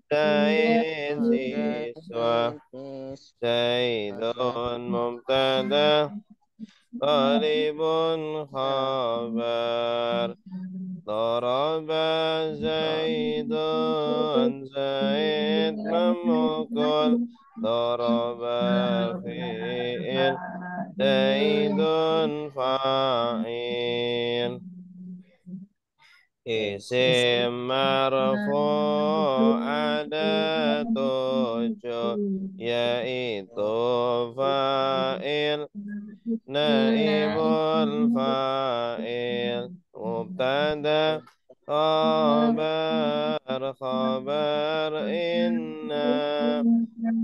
Zaid siswa. Zaidun mubtada. Talibun khabar. Daraba Zaidun. Zaid memukul. Daraba fi'il. Zaidun fa'il. Isim marfu' ada tujuh, yaitu fa'il, naibul fa'il, mubtada, khabar, khabar inna,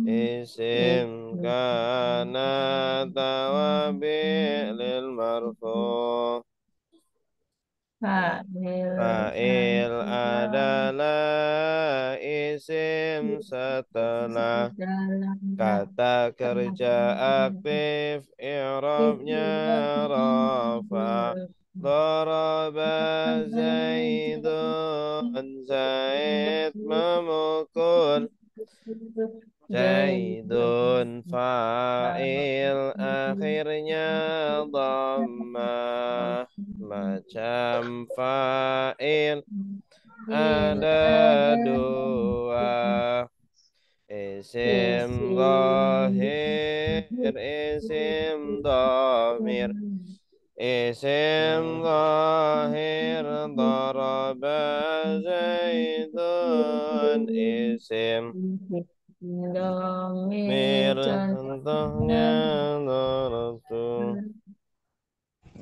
isim kana tawabi'lil marfu'. Fa'il adalah isim setelah kata kerja aktif, i'rabnya rafa. Daraba Zaidun, Zaid memukul. Zaidun fa'il, akhirnya dhammah. Macam fa'il ada dua, isim zahir, isim dhamir. Isim zahir daraba Zaidun, isim mir contohnya darabtu.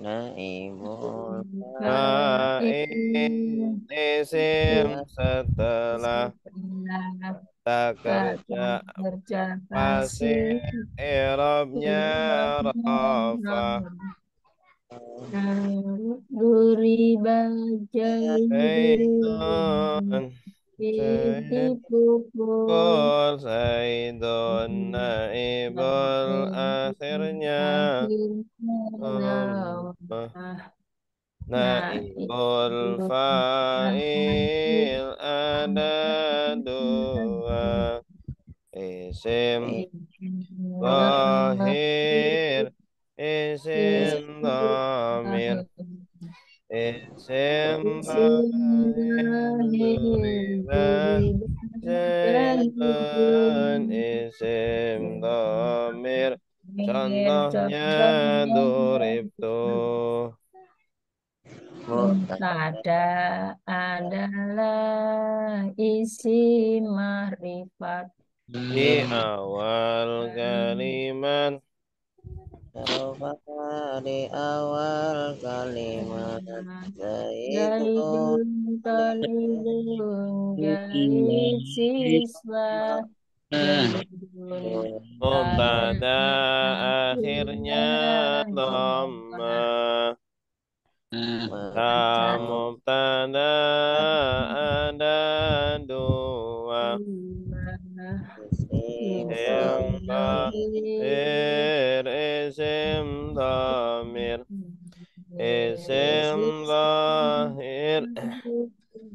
Naibul Fa'il isim setelah tak kerja pasti i'rabnya rafa. Duriba Jaidun Zaidun Zaid dipukul kul Zaidun naibul akhirnya naibul fa'il ada dua, isim zahir, isim dhamir. Isim zahir duriba Zaidun, isim dhamir. Contohnya duribtu. Mubtada adalah isim ma'rifat Di awal kalimat di awal kalimat Zaidun Jalidun talibun jalid siswa Jalidun mubtada akhirnya dhamma dhamma. Mubtada ada dua, isim zahir, isim dhamir. Isim zahir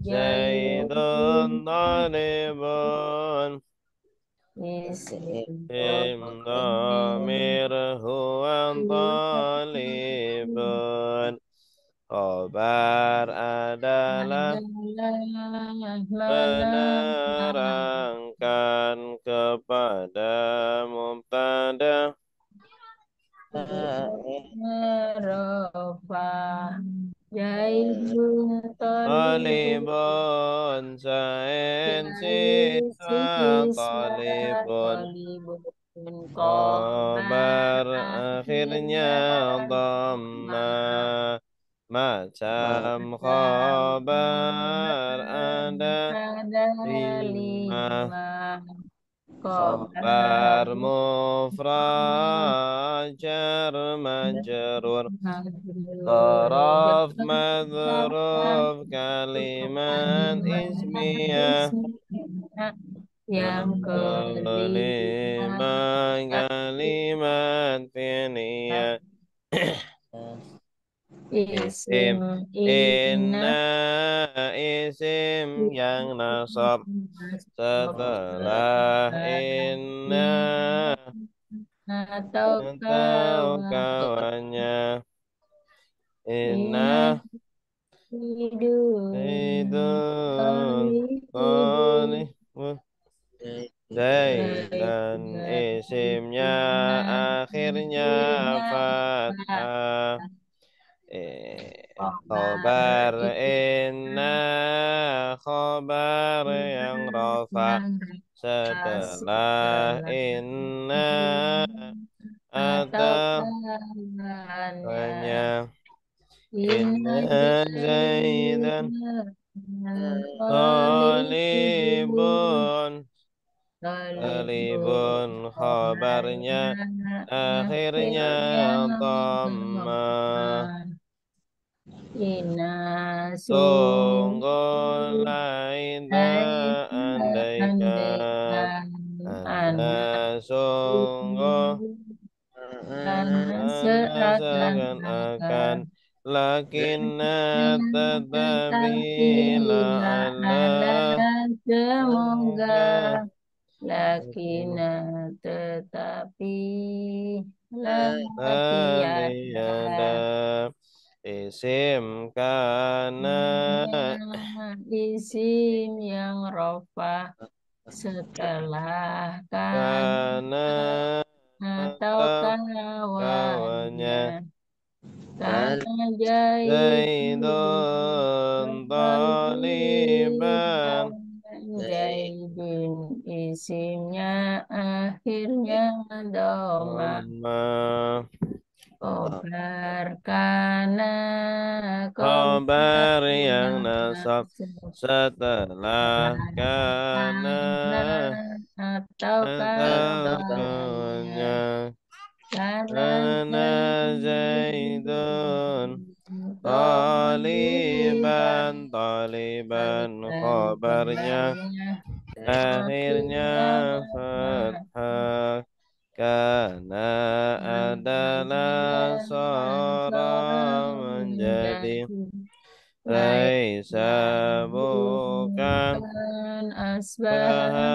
Zaidun talibun, isim dhamir huwa talibun. Khobar adalah menerangkan kepada mubtada. Rofa Jaidun talibun Talibun Zaid jalid siswa siswa talibun. talibun Kobar Khobar akhirnya akhirnya dhamma. Macam khobar ada ada lima. lima Khobar kobar mufrad jar majrur. Taraf madruf kalimat ismiyah. yang kelima Kelima kalimat fi'liyah. Isim Inna inna isim yang nasab setelah inna atau atau kawan kawannya. inna Inna hidun Zaidun qalibun Qalih Zaidan isimnya akhirnya fathah. Khobar inna khobar yang rofa setelah inna atau atau kawannya hanya inna inna Zaidan Zaidan qalibun Talibun Talibun khabarnya akhirnya akhirnya dhamma dhamma Ina sungguh sungguh laida andaikan andaikan anak Ana sungguh karena Ana seakan-akan seakan-akan Lakinna tetapi tetapi la'alla la'alla semoga Semoga lakina tetapi tiada tiada isim kana isim yang rofa setelah kan kana atau atau kawannya kawannya karena jaidun Zaidun taliban jaidun isimnya akhirnya doma Amma kobar karena kobar Khabar yang yang nasab setelah kana karena atau atau kawannya kawannya karena Ana Zaidun Taliban Taliban Taliban khabarnya kabarnya akhirnya akhirnya fathah karena adalah sara menjadi menjadi laisa laisa bukan bukan asbah baha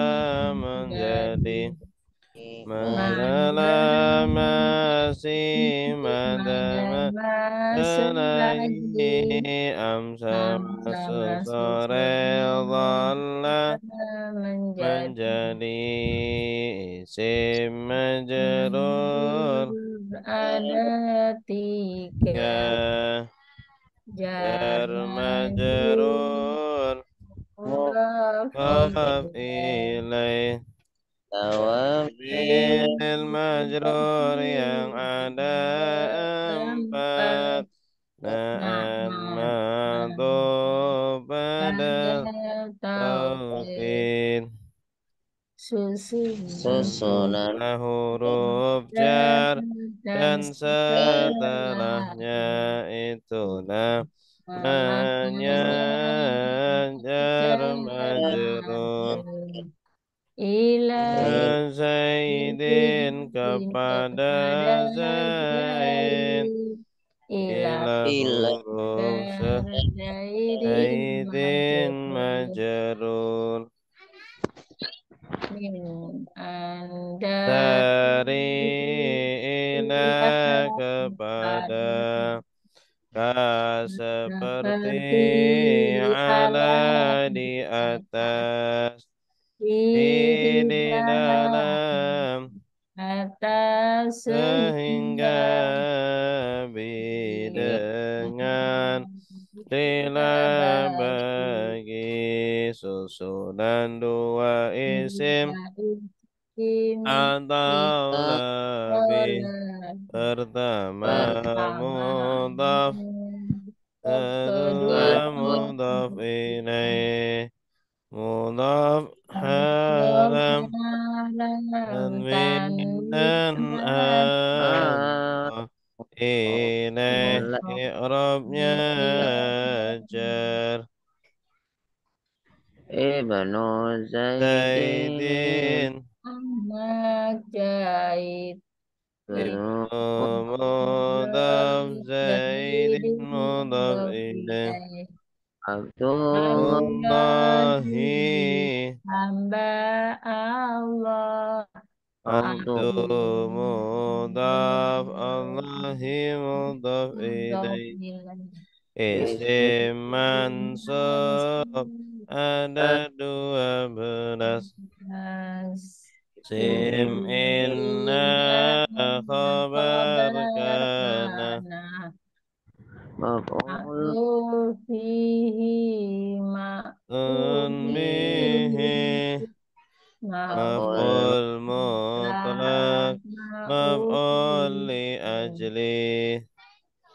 menjadi menjadi madala madam masih madama madam selagi selagi amsa masuk sama sore dhalla menjadi menjadi isim majrur ada tiga ya jar jar majrur majrur mudhaf mudhaf ilaih ilaih Tawam bil majrur yang ada empat empat na'at nama ma'tuf pada pada tauhid tauhid susunan susunan huruf jar dan dan setelah setelahnya itu namanya namanya jar jar majrur majrur ilaih Zaidin kepada kepada Zaid Zaid ilah ila ila huruf Zaidin Zaidin majrur majrur min anda dari ila ilah kepada pada ka seperti seperti ala ala di di atas atas di di dalam dalam atas sehingga sehingga dengan kita rela bagi bagi susunan dua isim dua isim atau lebih oleh pertama pertama mudhaf kedua kedua mudhaf ilaih mudhaf halam tanwin dan ah adhaf ilaih i'rabnya jar ibnu Zaidin Zaidin anak jahit Ibnu mudhaf Zaidin mudhaf ilaih. Allahi hamba Allah. Abdu mudhaf Allahi mudhaf ilaih. Isim mansub ada 12. Sim inna khabar kana. maf'ul fihi Bihi maf'ul maf'ul mutlaq maf'ul li ajli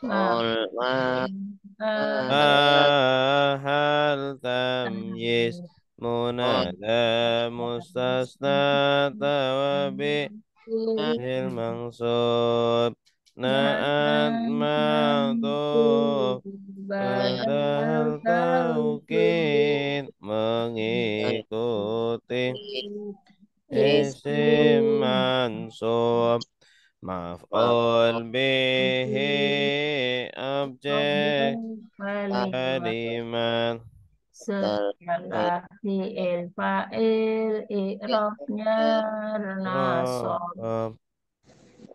ma mahal tamyiz munada mustasna tawabi fil mansub naat ma'tuf badal taukid mengikuti isim mansub maf'ul bihi objek kalimat setelah fi'il fa'il i'rabnya nasab rob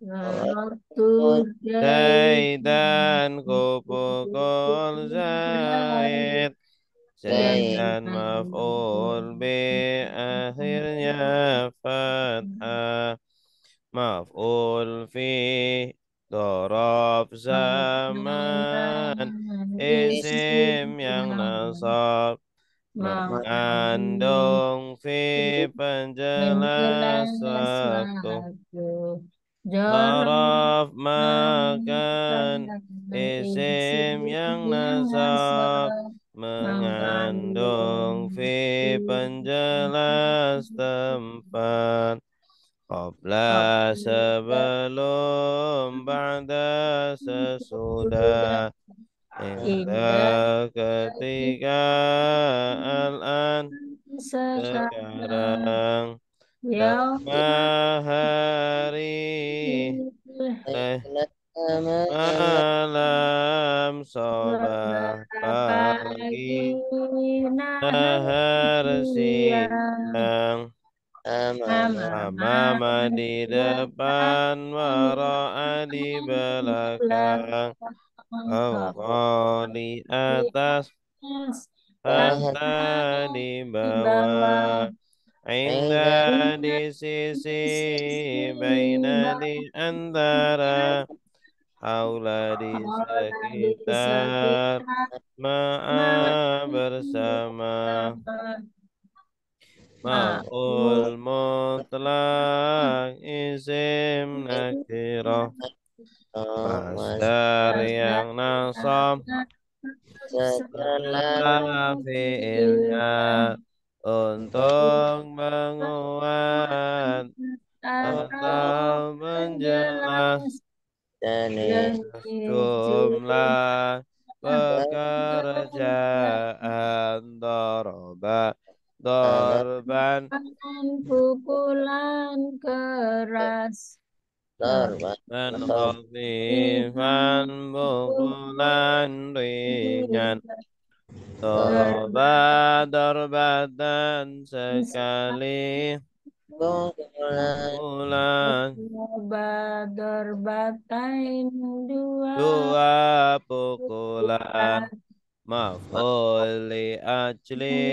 darabtu Zaidan kupukul Zaid Zaidan maf'ul bi akhirnya fathah maf'ul fi dorob zaman isim yang nasab mengandung fi penjelas waktu Daraf makan isim yang nasab mengandung fi penjelas tempat qabla sebelum ba'da sesudah indah ketika al-an sekarang lama hari malam sobah pagi nahar siang amama di depan wara'a di belakang fawqa di atas hatta di bawah inda di sisi baina di antara haula di sekitar ma'a bersama maf'ul mutlaq isim nakirah masdar yang nasab setelah fi'ilnya untuk menguat atau menjelas jumlah pekerjaan doroba dorban pukulan keras dan khafifan pukulan ringan doroba dorbatan sekali pukulan Dorbatain dua pukulan maf'ul li ajli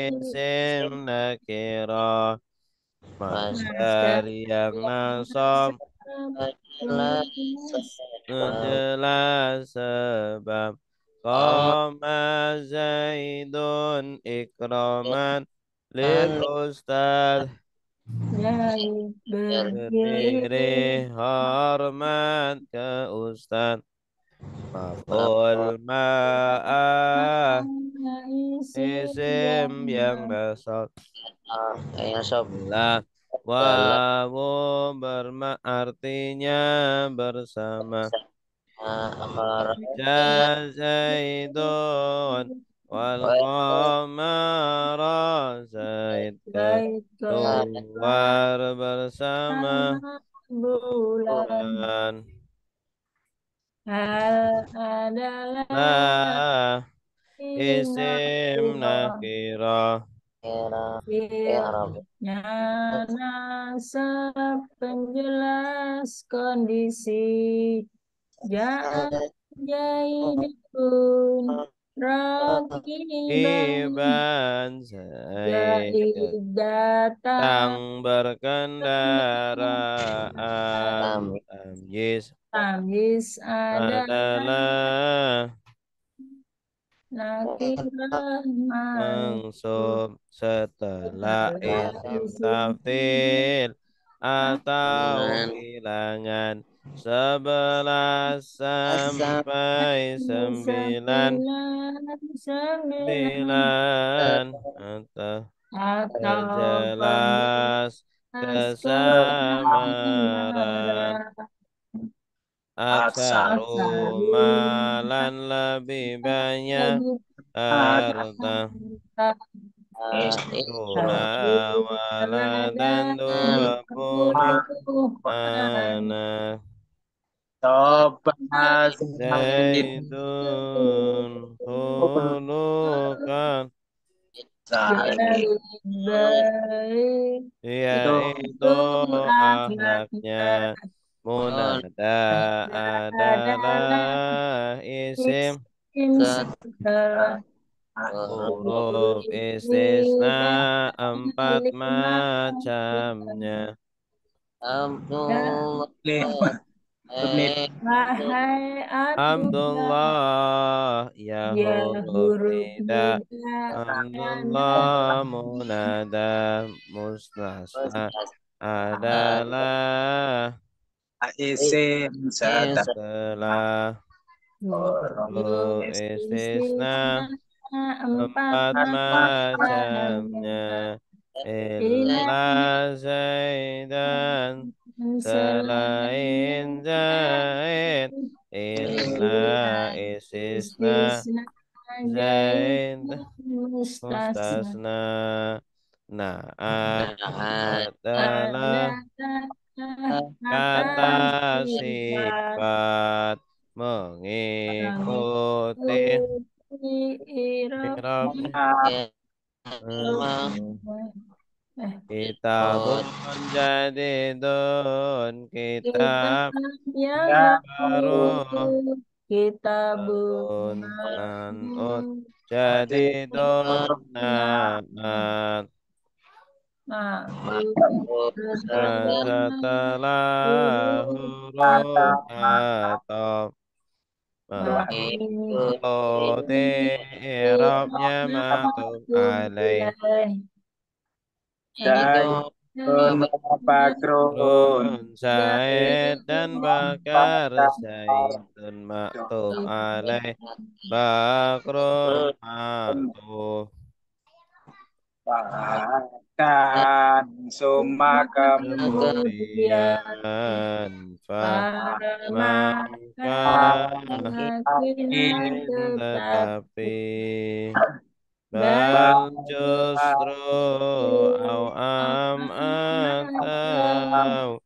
isim nakirah masdar yang nasab menjelas sebab qama zaidun ikraman lil ustad berdiri hormat ke ustad maf'ul ma'ah isim yang nasab lah wawu artinya bersama Zaidun wal qamara Zaid keluar bersama bulan. bulan. Hal adalah La isim nakirah nakirah. fi'ilnya nasab penjelas kondisi. Ja'a Jaidun Rakiban Iban Zaid Zaid datang tang berkendaraan. Tamyiz Tamyiz adalah adalah nakirah mansub mansub setelah setelah isim isim tafdil atau Dengan bilangan 11 sampai 9 sembilan sembilan sembilan atau atau jelas belas kesamaran kesamaran aksaru aksarum malan lebih banyak lebih harta Tuna dan dari 20 anak Coba zaitun hulukan baik yaitu itu akhlaknya akhlaknya munada adalah adalah isim isim setelah huruf istisna tidak 4 lima macamnya ya wahai Abdullah Abdullah ya ya huruf huruf nida nida ada Abdullah munada mustasna adalah isim setelah huruf huruf istisna istisna empat 4 macamnya macamnya illa illa zaidan selain zaid illa istisna istisna jahit zaid mustasna mustasna naat adalah ada kata kata sifat sifat mengikuti mengikuti irab i'rabnya kitabun jadidun kitab kitab yang baru baru kitab Badun man'ut baru jadidun naat setelah huruf atau mengikuti i'rabnya maktub alaih Zaitun Bakrun Run Zaid dan Bakar Zaidun maktub alaih Bakrun maktub dan summa kemudian fa para maka makin tetap tetapi dan bal justru au am atau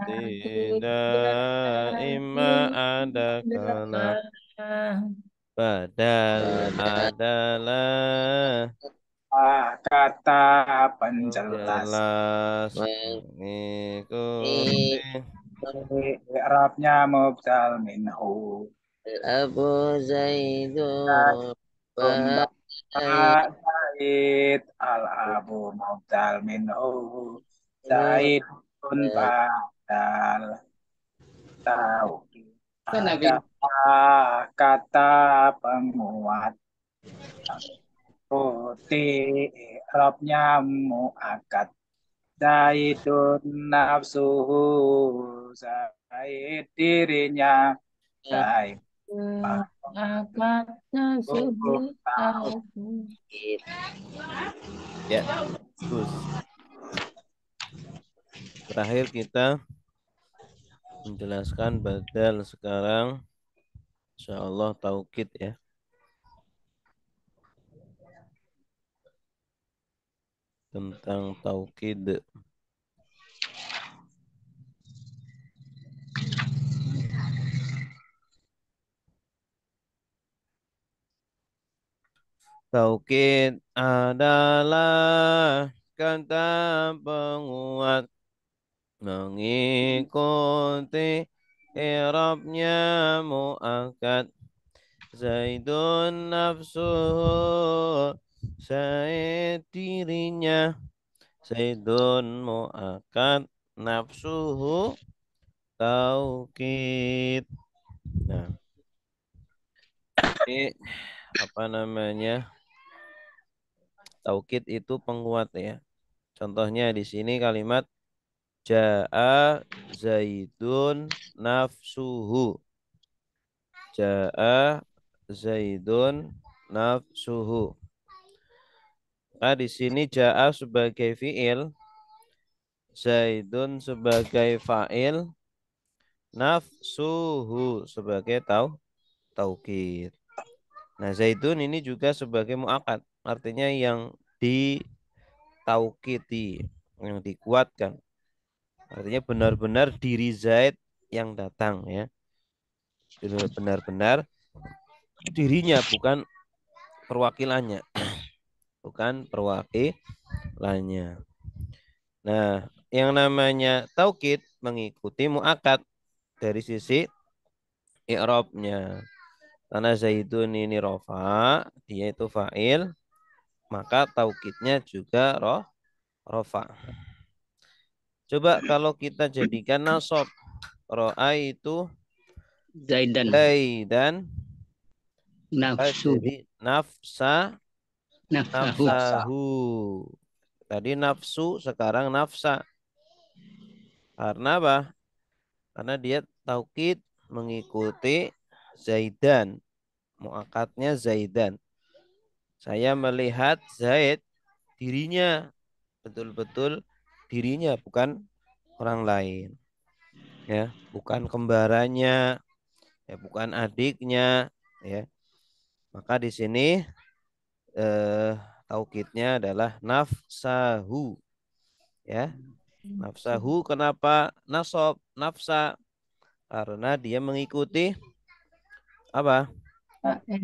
tidak ima ada kelak badal adalah kata penjelas. jelas mengikuti Arabnya mubdal minhu. Abu Zaidun Zaid al-abu mubdal minhu. Zaid pun badal tahu. Ada kata penguat. Putih Arabnya mu'akad. Zaidun nafsuhu. Zaid dirinya. Zaid akadnya sudah tahu. aku ya Gus terakhir kita menjelaskan badal sekarang insyaallah taukid ya tentang taukid Taukid adalah kata penguat mengikuti i'rabnya muakkad. Zaidun nafsuhu, Zaid dirinya. Zaidun muakkad, nafsuhu taukid. Nah, ini apa namanya? Taukid itu penguat ya. Contohnya di sini kalimat Ja'a Zaidun nafsuhu. Ja'a Zaidun nafsuhu. Nah, di sini Ja'a sebagai fiil, Zaidun sebagai fa'il, nafsuhu sebagai taukid. Nah, Zaidun ini juga sebagai mu'akad, artinya yang ditaukidi, yang dikuatkan. Artinya benar-benar diri Zaid yang datang ya. Benar-benar dirinya, bukan perwakilannya. Bukan perwakilannya. Nah, yang namanya taukid mengikuti mu'akad dari sisi i'rabnya. Karena Zaidun ini rofa, dia itu fa'il, maka taukidnya juga rofa. Coba kalau kita jadikan nasab, ro'a itu Zaidan Zaidan, maka nafsu jadi nafsahu. nafsahu. Tadi nafsu, sekarang nafsa. Karena apa? Karena dia taukid mengikuti Zaidan. Mu'akadnya Zaidan. Saya melihat Zaid dirinya, betul-betul dirinya, bukan orang lain. Ya, bukan kembarannya, ya bukan adiknya, ya. Maka di sini taukidnya adalah nafsahu. Ya, nafsahu kenapa nasab nafsa? Karena dia mengikuti apa?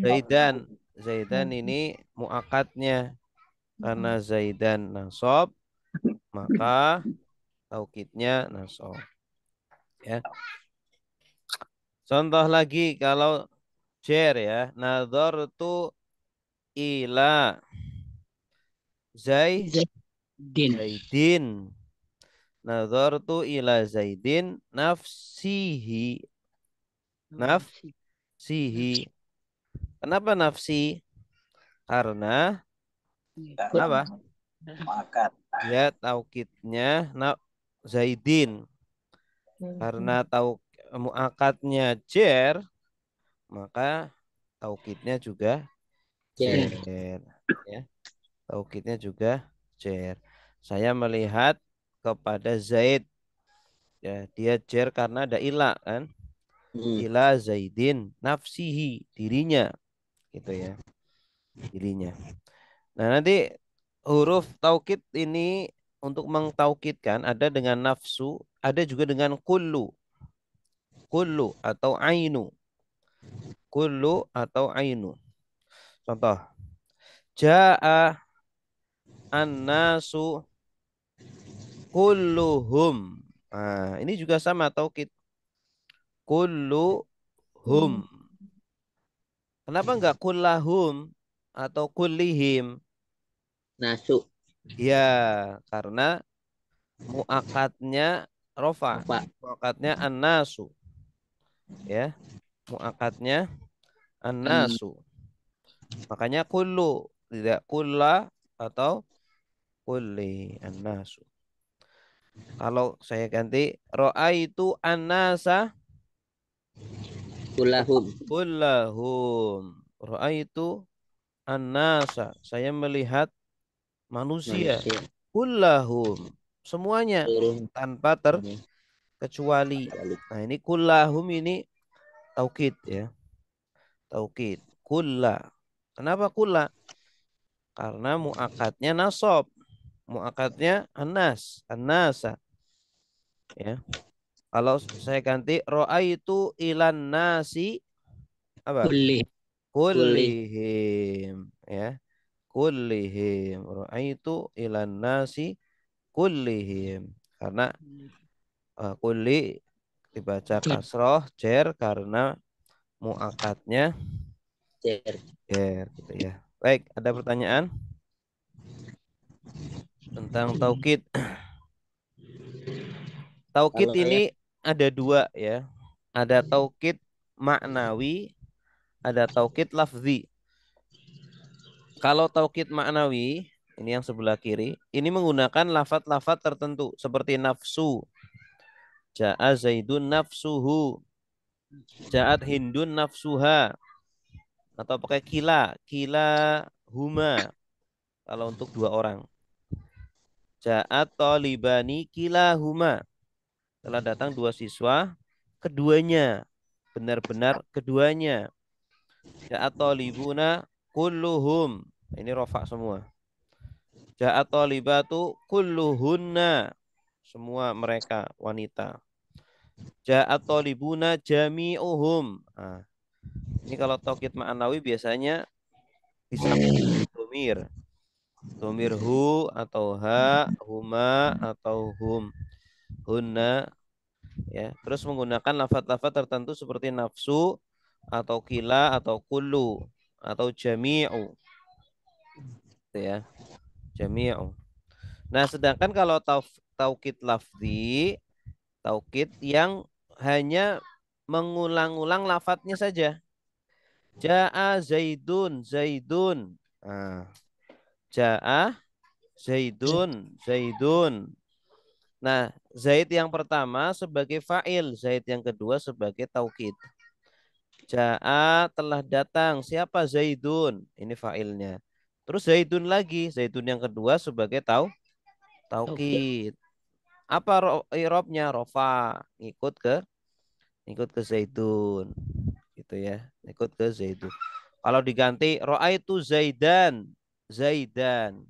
Zaidan. Zaidan ini muakatnya. Karena Zaidan nasab, maka taukidnya nasab. Ya. Contoh lagi kalau jer ya, nadhartu ila Zaidin Zaidin. Nadhartu ila Zaidin nafsihi. Nafsihi. Kenapa nafsi? Karena apa? Mu'akad. Ya taukidnya Zaidin. Karena muakatnya jer, maka taukidnya juga Jer. jer. Ya, taukidnya juga jer. Saya melihat kepada Zaid. Ya, dia jer karena ada ila kan. Ila Zaidin nafsihi, dirinya. Gitu ya. Dirinya. Nah, nanti huruf taukid ini untuk mengtaukidkan ada dengan nafsu, ada juga dengan kullu. Kullu atau ainu. Kullu atau ainu. Contoh. Ja'a an-nasu kulluhum. Nah, ini juga sama taukid. Kulluhum. Kenapa enggak kullahum atau kullihim? Nasu. Ya, karena muakatnya rofa. Apa? Muakatnya an-nasu. Ya, muakatnya an-nasu. Makanya kullu, tidak kulla atau kulli an-nasu. Kalau saya ganti ro'a itu an-nasa Kulahum. kullahum. Ro'a itu an-nasa. Saya melihat manusia. Manusia. Kullahum. Semuanya Seluruh. tanpa terkecuali. Nah, ini kullahum ini taukid ya. Taukid. Kulla. Kenapa kulla? Karena muakatnya nasab. Muakatnya anas. An-nasa. Ya. Kalau saya ganti ro'a itu ilan nasi apa? kulli Kulli. Kullihim. Ya. kullihim. Ra'aitu ilan nasi kullihim. Karena kulli dibaca Jar. kasroh jer karena muakatnya Jer. jer gitu ya. Baik, ada pertanyaan tentang taukid. Taukid Kalau yang ini ada dua ya. Ada taukid maknawi, ada taukid lafzi. Kalau taukid maknawi, ini yang sebelah kiri, ini menggunakan lafat-lafat tertentu seperti nafsu. Ja'a Zaidun nafsuhu. Ja'at Hindun nafsuha. Atau pakai kila, kila huma. Kalau untuk dua orang. Ja'at talibani kila huma. Telah datang dua siswa, keduanya. Benar-benar keduanya. Ja'at talibuna kulluhum. Ini rofa semua. Ja'at talibatu kulluhunna. Semua mereka wanita. Ja'at talibuna jami'uhum. Nah, ini kalau taukid ma'nawi biasanya disambung domir. Domir hu atau ha, huma atau hum. Hunna ya. Terus menggunakan lafaz-lafaz tertentu seperti nafsu atau kila atau kullu atau jami'u. Gitu ya. Jami'u. Nah, sedangkan kalau taukid lafzi, taukid yang hanya mengulang-ulang lafadznya saja. Ja'a Zaidun, Zaidun. Nah, Ja'a Zaidun, Zaidun. Nah, Zaid yang pertama sebagai fa'il, Zaid yang kedua sebagai taukid. Ja'a telah datang, siapa Zaidun? Ini fa'ilnya. Terus Zaidun lagi, Zaidun yang kedua sebagai taukid. Apa i'rabnya? Rofa, ikut ke Zaidun. Gitu ya, ikut ke Zaidun. Kalau diganti ro'aitu Zaidan, Zaidan.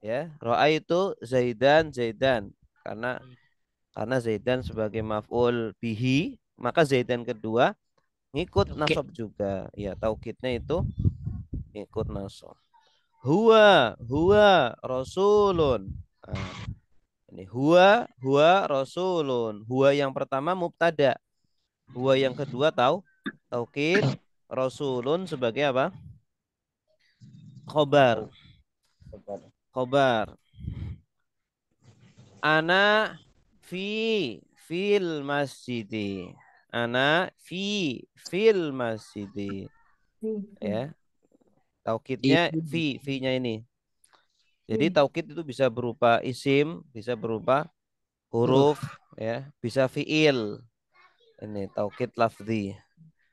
Ya, ro'aitu Zaidan, Zaidan. Karena Zaidan sebagai maf'ul bihi, maka Zaidan kedua ngikut Oke. nasab juga. Ya, taukidnya itu ngikut nasab. Huwa rasulun. Nah, ini huwa rasulun. Huwa yang pertama mubtada. Huwa yang kedua taukid. Rasulun sebagai apa? Khobar. Khobar. Ana fil masjidi. Ana fil masjidi. Ya, taukidnya fi-nya ini. Jadi taukid itu bisa berupa isim, bisa berupa huruf, ya, bisa fiil. Ini taukid lafzi.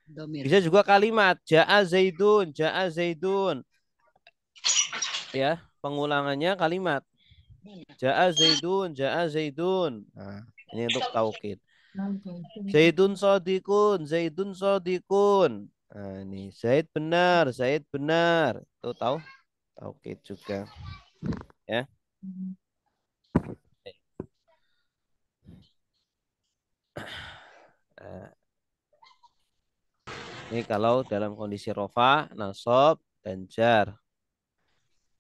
Domir. Bisa juga kalimat ja'a Zaidun, ja'a Zaidun. Ya, pengulangannya kalimat. Ja'a Zaidun, ja'a Zaidun. Nah, ini untuk taukid. Zaidun sodikun, Zaidun sodikun. Nah, ini Zaid benar, Zaid benar. Tuh tahu? Taukid juga. Ya. Nah, ini kalau dalam kondisi rofa, nasab, dan jar.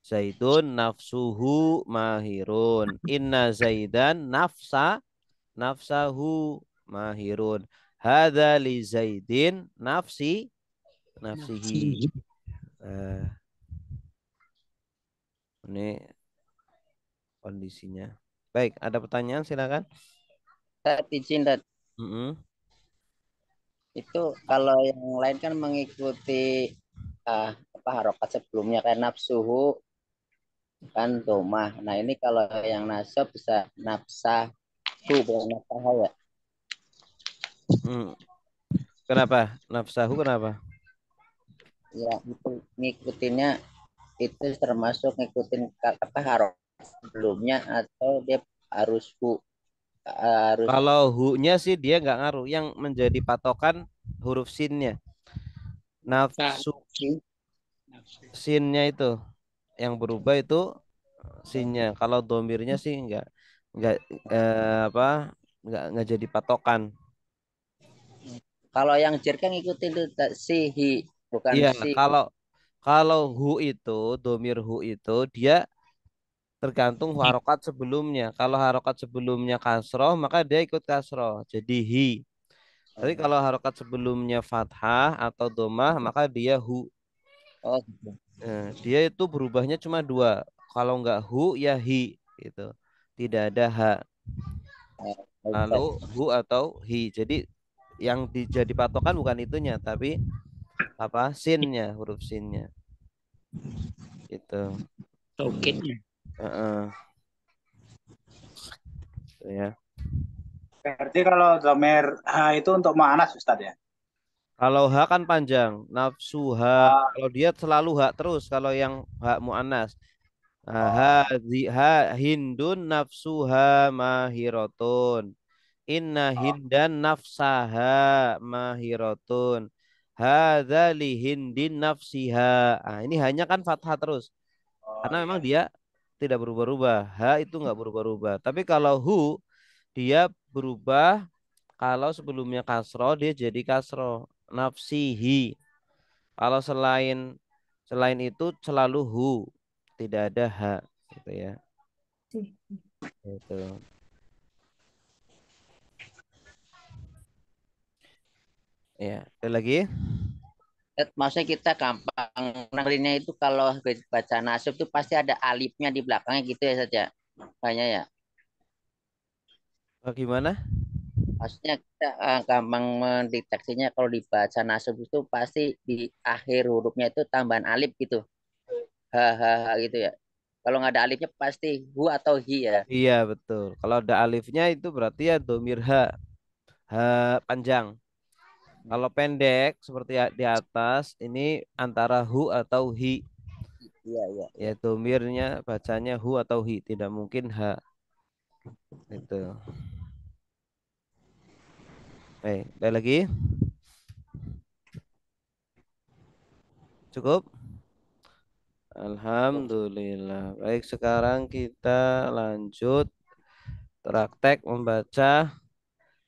Zaidun nafsuhu mahirun. Inna Zaidan nafsahu mahirun. Hadza li Zaidin nafsihi. Nah, ini kondisinya. Baik, ada pertanyaan silakan. Tapi cinta Mm-mm. itu kalau yang lain kan mengikuti harokat sebelumnya kayak nafsuhu kan domah. Nah ini kalau yang nasab bisa nafsahu bukan nafsah ya. Hmm. Kenapa? Nafsahu kenapa? Ya itu ngikutinnya itu termasuk ngikutin harokat sebelumnya atau dia harus Kalau hu-nya sih dia nggak ngaruh. Yang menjadi patokan huruf sinnya. Nafsu sinnya itu yang berubah itu sinnya. Kalau domirnya sih nggak apa nggak jadi patokan. kalau yang jer kan ngikutin itu sihi bukan Iya, si. kalau Kalau domir hu itu dia tergantung harokat sebelumnya. Kalau harokat sebelumnya kasroh, maka dia ikut kasroh. Jadi hi. Tapi kalau harokat sebelumnya fathah atau domah, maka dia hu. Oh, gitu. Dia itu berubahnya cuma dua. Kalau nggak hu, ya hi. Gitu. Tidak ada ha. Lalu Ustaz. hu atau hi. Jadi yang jadi patokan bukan itunya, tapi apa sinnya, huruf sinnya. Itu. Taukidnya. Heeh. Ya. Berarti kalau domer itu untuk mu'anas Ustaz ya? Kalau ha kan panjang, nafsuha. Ah, Kalau dia selalu ha terus. Kalau yang ha muannas, oh, ha hindun nafsuha mahirotun. Inna oh, hindan nafsaha mahirotun. Hadza li hindin nafsiha. Ini hanya kan fathah terus. oh Karena iya. memang dia tidak berubah-ubah. Ha itu nggak berubah-ubah. Tapi kalau hu dia berubah. Kalau sebelumnya kasro dia jadi kasro nafsihi. Kalau selain itu selalu hu, tidak ada ha, gitu ya. Itu. Ya, ada lagi? Maksudnya kita gampang nanggalinnya itu kalau baca nasab itu pasti ada alifnya di belakangnya gitu ya saja. Kayaknya ya. Bagaimana? Maksudnya kita gampang mendeteksinya kalau dibaca nasab itu pasti di akhir hurufnya itu tambahan alif gitu. Ha gitu ya. Kalau nggak ada alifnya pasti hu atau hi ya. Iya, betul. Kalau ada alifnya itu berarti ya domir ha, ha panjang. Kalau pendek seperti di atas ini antara hu atau hi. Iya, iya, Ya iya. domirnya bacanya hu atau hi, tidak mungkin ha. Itu. Ada lagi? Cukup? Alhamdulillah. Baik, sekarang kita lanjut praktek membaca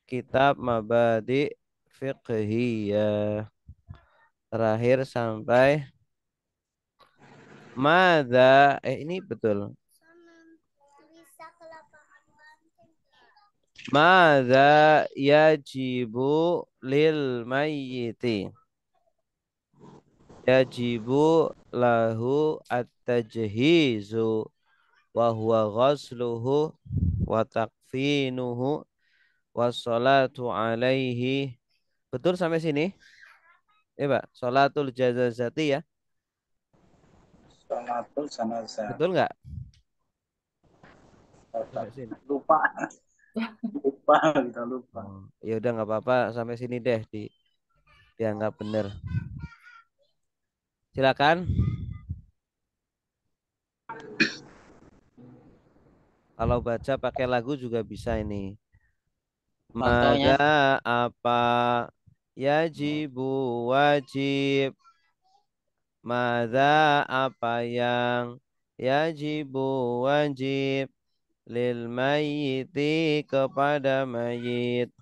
kitab Mabadi Fiqhiyah. Terakhir sampai ini betul. Mada yajibu lil mayyiti. Yajibu lahu at-tajhizu wa huwa ghasluhu wa takfinuhu wassalatu alaihi. Betul sampai sini? Ya, Pak. Salatul jazazati ya. Sholatul janazah. Betul nggak? Sampai sini. Lupa, lupa, kita lupa. Ya udah nggak apa-apa sampai sini deh dianggap benar. Silakan. Kalau baca pakai lagu juga bisa ini. Contohnya Mada apa yajibu wajib. Mada apa yang yajibu wajib lil mayyiti kepada mayit.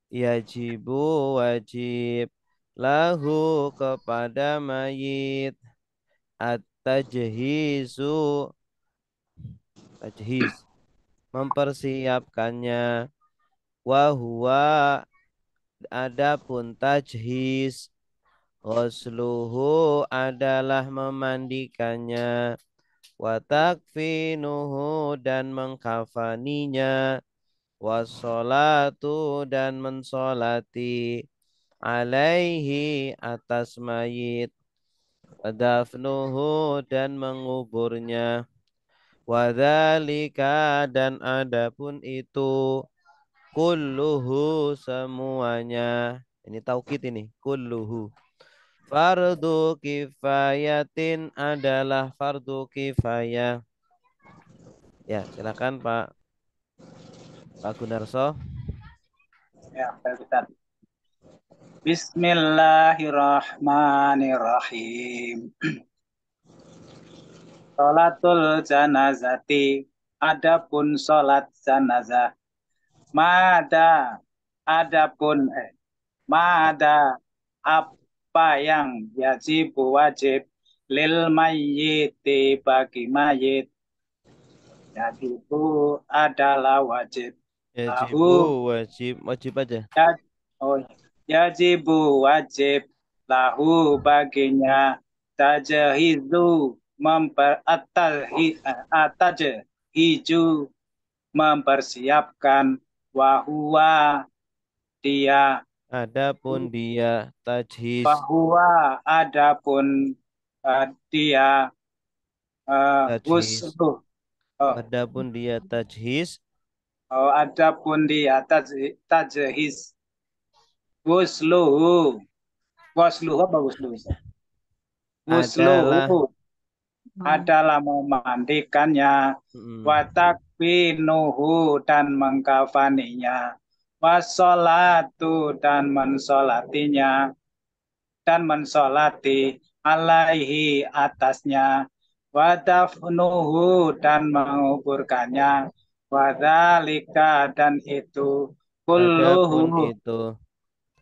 Yajibu wajib lahu kepada mayit. At-tajhizu tajhiz mempersiapkannya. Wahwa adapun tajhiz ghusluhu adalah memandikannya. Watakfinuhu dan mengkafaninya. Wassolatu dan mensolati alaihi atas mayit. Wadafnuhu dan menguburnya. Wadhalika dan adapun itu kulluhu semuanya. Ini taukid ini. Kulluhu. Fardu kifayatin adalah fardu kifayah. Ya, silakan Pak Gunarso. Ya, kita. Bismillahirrahmanirrahim. Sholatul janazati. Adapun sholat janazah. Mada. Adapun. Mada. apa yang wajib lil mayyiti bagi mayit. Yajibu adalah wajib Yajibu lahu wajib aja. ya, oh, yajibu wajib lahu baginya tajahizu atajhiju mempersiapkan wahua dia Adapun dia tajhis. bahwa adapun dia Tajhis. wusluh oh, Adapun dia tajhis. adapun dia tajhis wusluhu wasluhu apa wusluhu Adalah wusluhu adalah memandikannya watakbinuhu dan mengkafaninya wasolatu dan mensolatinya dan mensolati alaihi atasnya wadafnuhu dan menguburkannya wadhalika dan itu adapun kulluhu itu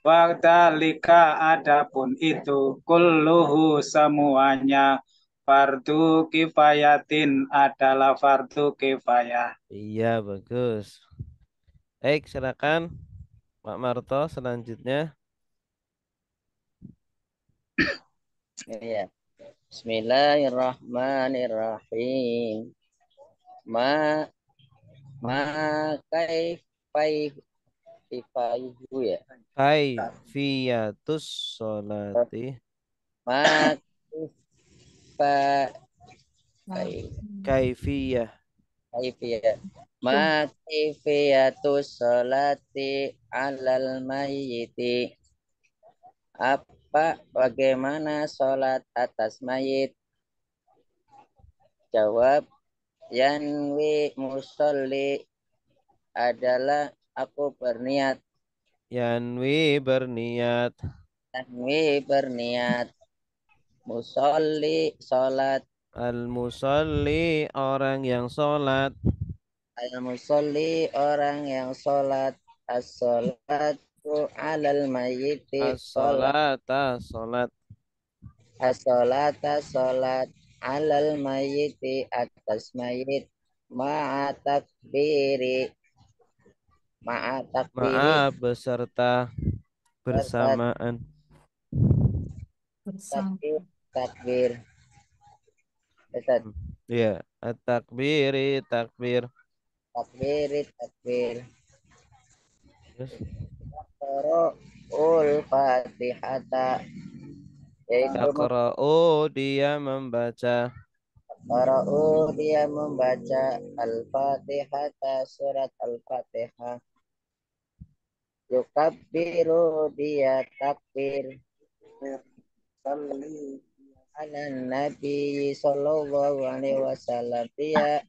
wadhalika adapun itu kulluhu semuanya fardu kifayatin adalah fardu kifayah. iya bagus. Baik, silakan Pak Marto selanjutnya. Ya. Bismillahirrahmanirrahim. Ma ma kaifu ya. Kaifiyatus sholati. Ma kaifa Kaifiyah. kaifiyah. Ma kaifiyatus sholati alal mayyiti. Apa bagaimana sholat atas mayit? Jawab, yanwi musolli adalah aku berniat. Yanwi berniat. Yanwi berniat. Musolli sholat. Al-musalli orang yang sholat. Al-musolli orang yang sholat. As-sholatu alal mayyiti sholat. As-sholata sholat. As-sholata sholat alal mayyiti atas mayit. Ma'a takbiri. Ma'a takbiri. Maaf beserta bersamaan. Takbir. Takbir. Ustaz. Iya, at-takbiri takbir. Takbiri. Takbir. Terus Qura'ul Fatihata. Yaitu yaqra'u dia membaca. Qara'u dia membaca Al-Fatihata, surat Al-Fatihah. Yukabbiru dia takbir. Ala Nabi sallallahu alaihi wasallam. Dia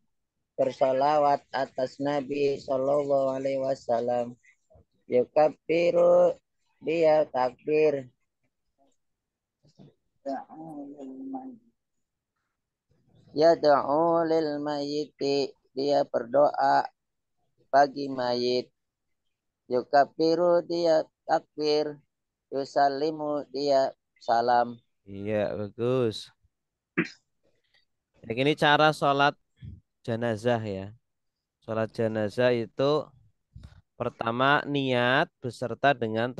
bersolawat atas Nabi sallallahu alaihi wasallam. Yukabbiru dia takbir. Yad'u lil mayyiti, dia berdoa bagi mayit. Yukabbiru dia takbir. Yusallimu dia salam. Iya, bagus. Jadi ini cara sholat jenazah ya. Sholat jenazah itu pertama niat beserta dengan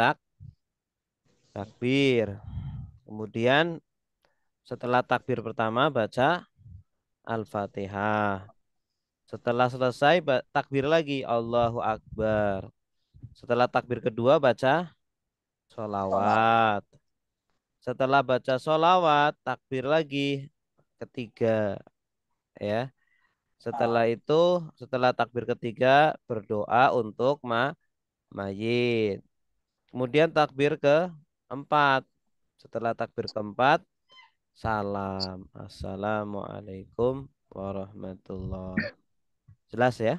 takbir. Kemudian setelah takbir pertama baca Al-Fatihah. Setelah selesai takbir lagi Allahu Akbar. Setelah takbir kedua baca sholawat. Setelah baca sholawat takbir lagi ketiga ya. Setelah takbir ketiga berdoa untuk mayit. Kemudian takbir keempat. Setelah takbir keempat salam. Assalamualaikum warahmatullahi. Jelas ya?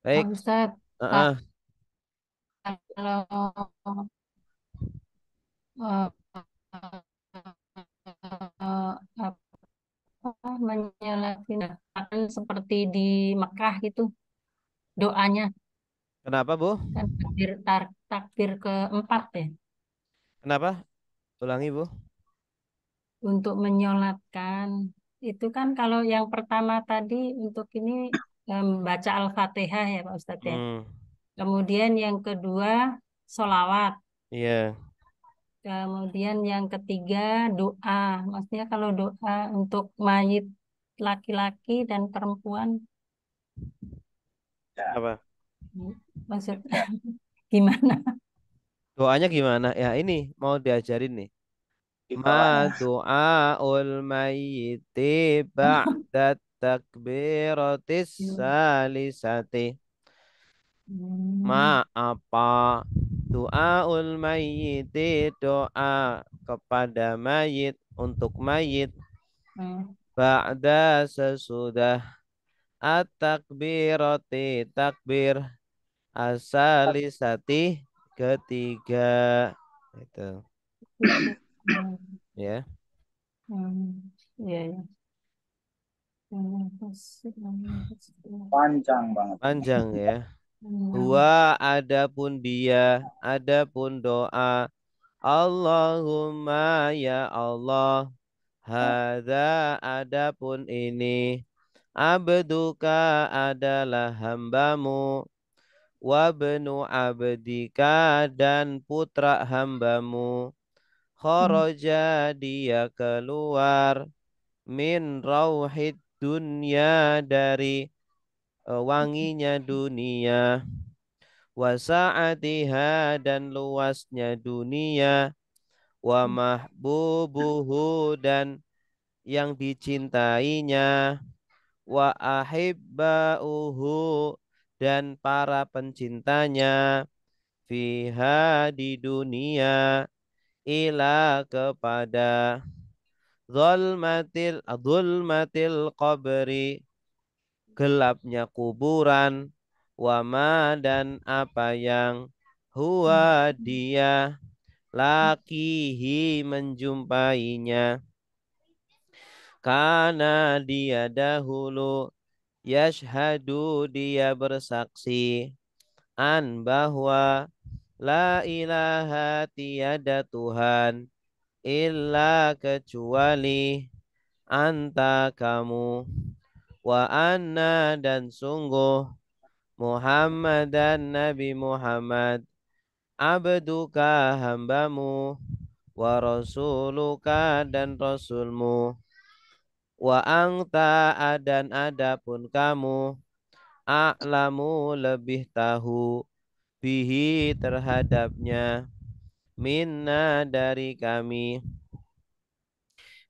Pak Baik. Ustadz, Heeh. kalau eh, apa menyalakan akan seperti di Mekah gitu doanya Kenapa Bu? kan takbir keempat ya. Kenapa? Ulangi, Bu. Untuk menyolatkan. Itu kan kalau yang pertama tadi untuk ini baca Al-Fatihah ya Pak Ustadz ya. Hmm, Kemudian yang kedua sholawat. iya. Kemudian yang ketiga doa. Maksudnya kalau doa untuk mayit laki-laki dan perempuan, Ya, Apa? maksudnya gimana? Doanya gimana? Ya ini mau diajarin nih. di Ma bawahnya. du'aul mayyiti ba'da takbiratis salisati. Hmm, Ma apa doaul mayyiti doa kepada mayit untuk mayit hmm, ba'da sesudah at-takbirati takbir asalisati ketiga itu tiga. Hmm, ya. iya, iya. Panjang banget ini. Panjang ya. Huwa adapun dia, adapun doa. Allahumma ya Allah. Hada adapun ini. Abduka adalah hambamu. Wabnu abdika dan putra hambamu. Kharaja dia keluar. Min rauhid dunya dari wanginya dunia. Wasa'atiha dan luasnya dunia. Wa mahbubuhu dan yang dicintainya. Wa ahibba'uhu dan para pencintanya. Fiha di dunia. Ila kepada zulmatil qabri gelapnya kuburan, wama dan apa yang huwa dia lakihi menjumpainya, karena dia dahulu yashhadu dia bersaksi an bahwa la ilaha tiada Tuhan illa kecuali anta kamu, wa anna dan sungguh Muhammad dan Nabi Muhammad abduka hambamu wa rasuluka dan rasulmu, wa angta dan adapun kamu a'lamu lebih tahu bihi terhadapnya minna dari kami.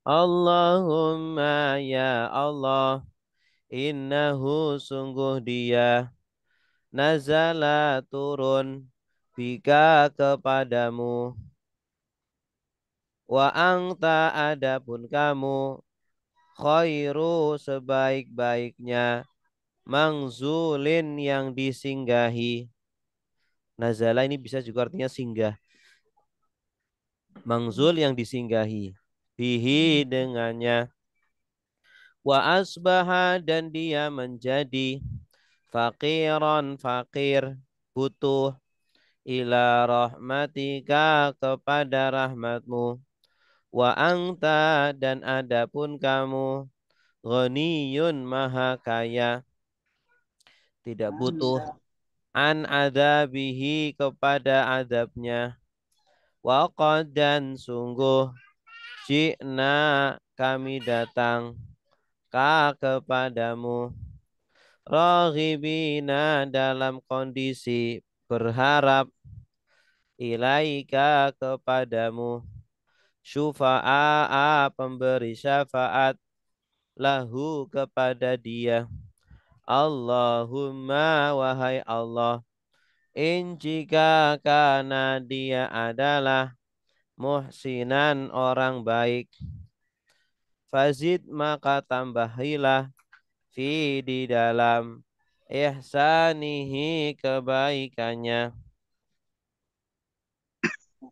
Allahumma ya Allah, innahu sungguh dia nazala turun bika kepadamu, wa angta adapun kamu khairu sebaik-baiknya mangzulin yang disinggahi. Nazala ini bisa juga artinya singgah. Mangzul yang disinggahi. Bihi dengannya. Wa asbaha dan dia menjadi faqiran fakir butuh ila rahmatika kepada rahmatmu, wa angta dan adapun kamu ghaniyun maha kaya tidak butuh an adabihi kepada adabnya, wa qad dan sungguh ji'na kami datang ka kepadamu raghibina dalam kondisi berharap ilaika kepadamu syufa'a pemberi syafaat lahu kepada dia. Allahumma wahai Allah, in jika kana dia adalah muhsinan orang baik, fazid maka tambahilah fi di dalam ihsanihi kebaikannya.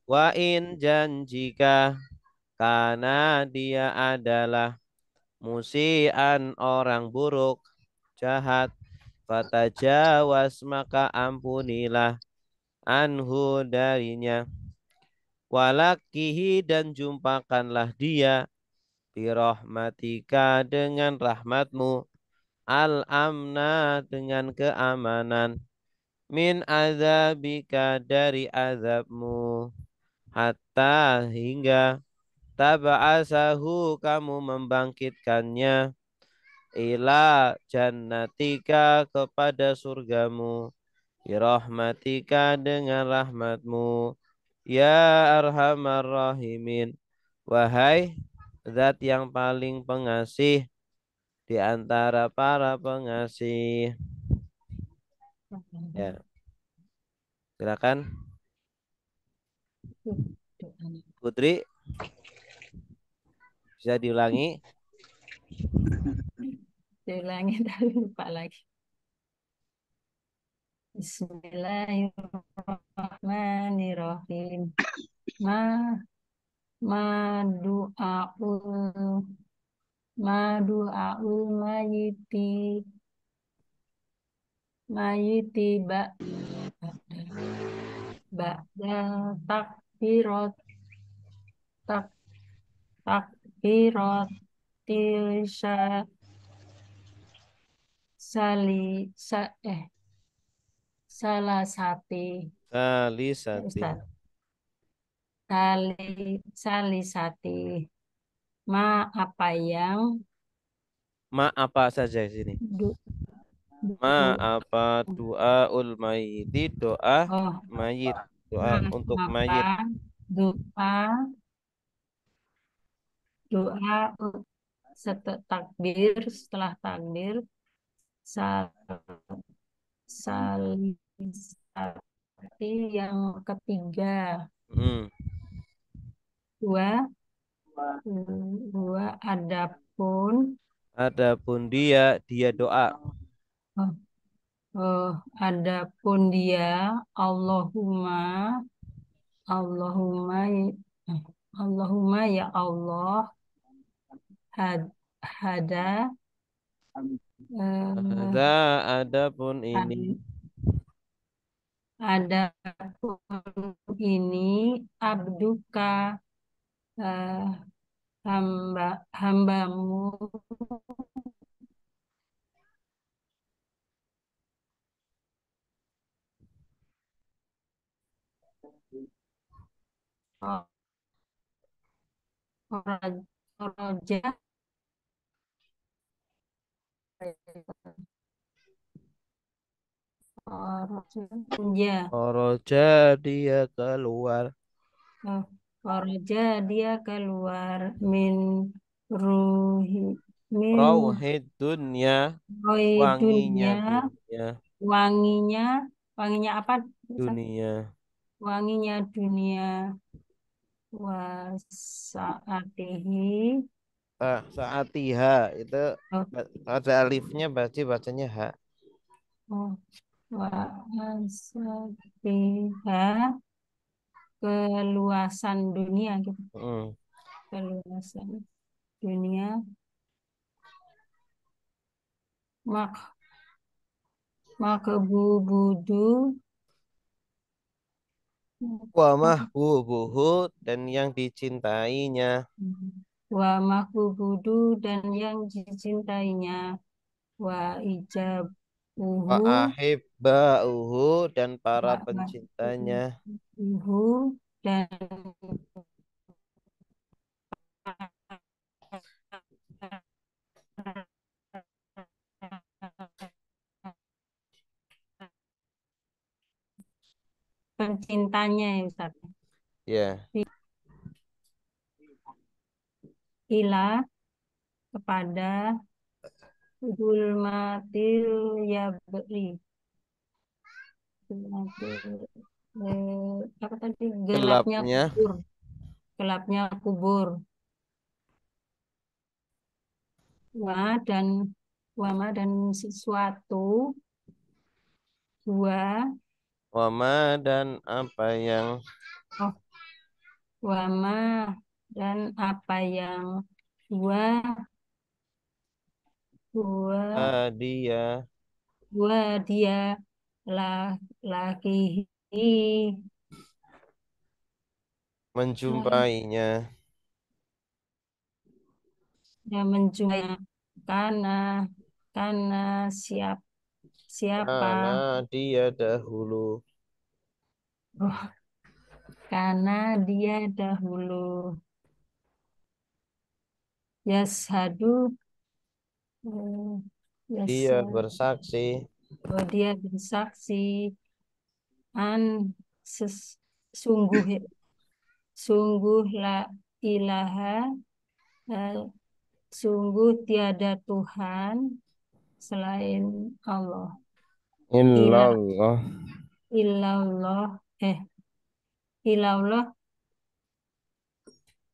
Wa in dan jika karena dia adalah musian orang buruk, jahat, fatajawas maka ampunilah anhu darinya. Walakihi dan jumpakanlah dia birahmatika dengan rahmatmu, al-amna dengan keamanan, min azabika dari azabmu, hatta hingga taba'asahu kamu membangkitkannya, ila jannatika kepada surgamu, birahmatika dengan rahmatmu, ya arhamar rahimin, wahai zat yang paling pengasih di antara para pengasih. Ya, silakan Putri, bisa diulangi. Diulangi tapi lupa lagi. Bismillahirrahmanirrahim. Ma ma du'aul ma du'aul mayiti ba'da takbirat tak takbirat tilsa sali sa salah sati Salisati. Ustaz salisati ma apa yang Ma apa saja di sini? du, Ma du, apa doaul mayiti, doa oh mayit, doa ma untuk apa mayit. doa doa setelah takbir sal, salisati yang ketiga Hmm. dua adapun Adapun dia doa. oh, adapun dia Allahumma Allahumma Allahumma ya Allah hada Ada adapun ini adapun ini abduka eh, hambamu Roja ya Oroja dia keluar. Roja dia keluar min ruhi min Rauhid dunia, rohi wanginya dunia dunia, wanginya wanginya apa Ustaz? dunia. Wanginya dunia wasaatihi Saat tiha itu oh, ada alifnya bacanya ha. oh, wasaatiha keluasan dunia gitu Hmm. keluasan dunia mak makbudu Wa mahbubuhu dan yang dicintainya. wa makbudu dan yang dicintainya wa Wa ijabuhu ahibba'uhu dan para wa pencintanya. ijabuhu dan pencintanya ya Ustaz. Ya. Ila kepada zulmatil yabri zulmatil apa tadi Gelapnya gelapnya kubur wa dan wama dan sesuatu dua wama dan apa yang oh wama dan apa yang dua dua dia dua dia la laki menjumpainya. Ya, menjumpai karena siapa Karena dia dahulu. oh, karena dia dahulu yashadu eh, Dia yashadu bersaksi. oh, dia bersaksi an sungguh sungguh la ilaha eh, sungguh tiada Tuhan selain Allah. Ilah Illallah. ilallah ilallah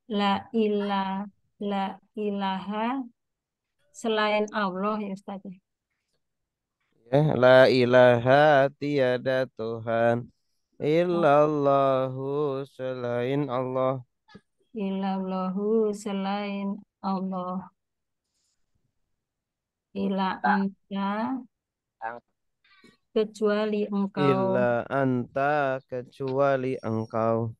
la ilah la ilaha selain Allah ya Ustaz. Ya, la ilaha tiada Tuhan illallahu selain Allah. Ilallahu selain Allah. Ila anta kecuali engkau. Illa anta kecuali engkau.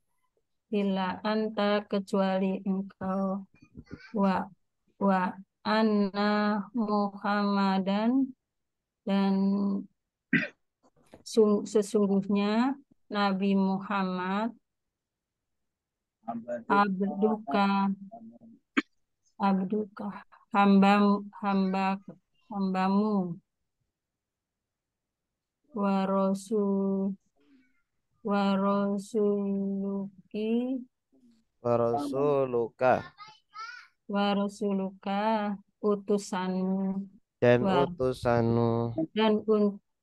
Ila anta kecuali engkau. Wa wa anna Muhammadan dan sesungguhnya Nabi Muhammad abduka abduka hamba hamba hambamu wa rasul wa rasuluki Wa rasuluka wa rasuluka utusanmu dan wa utusanmu.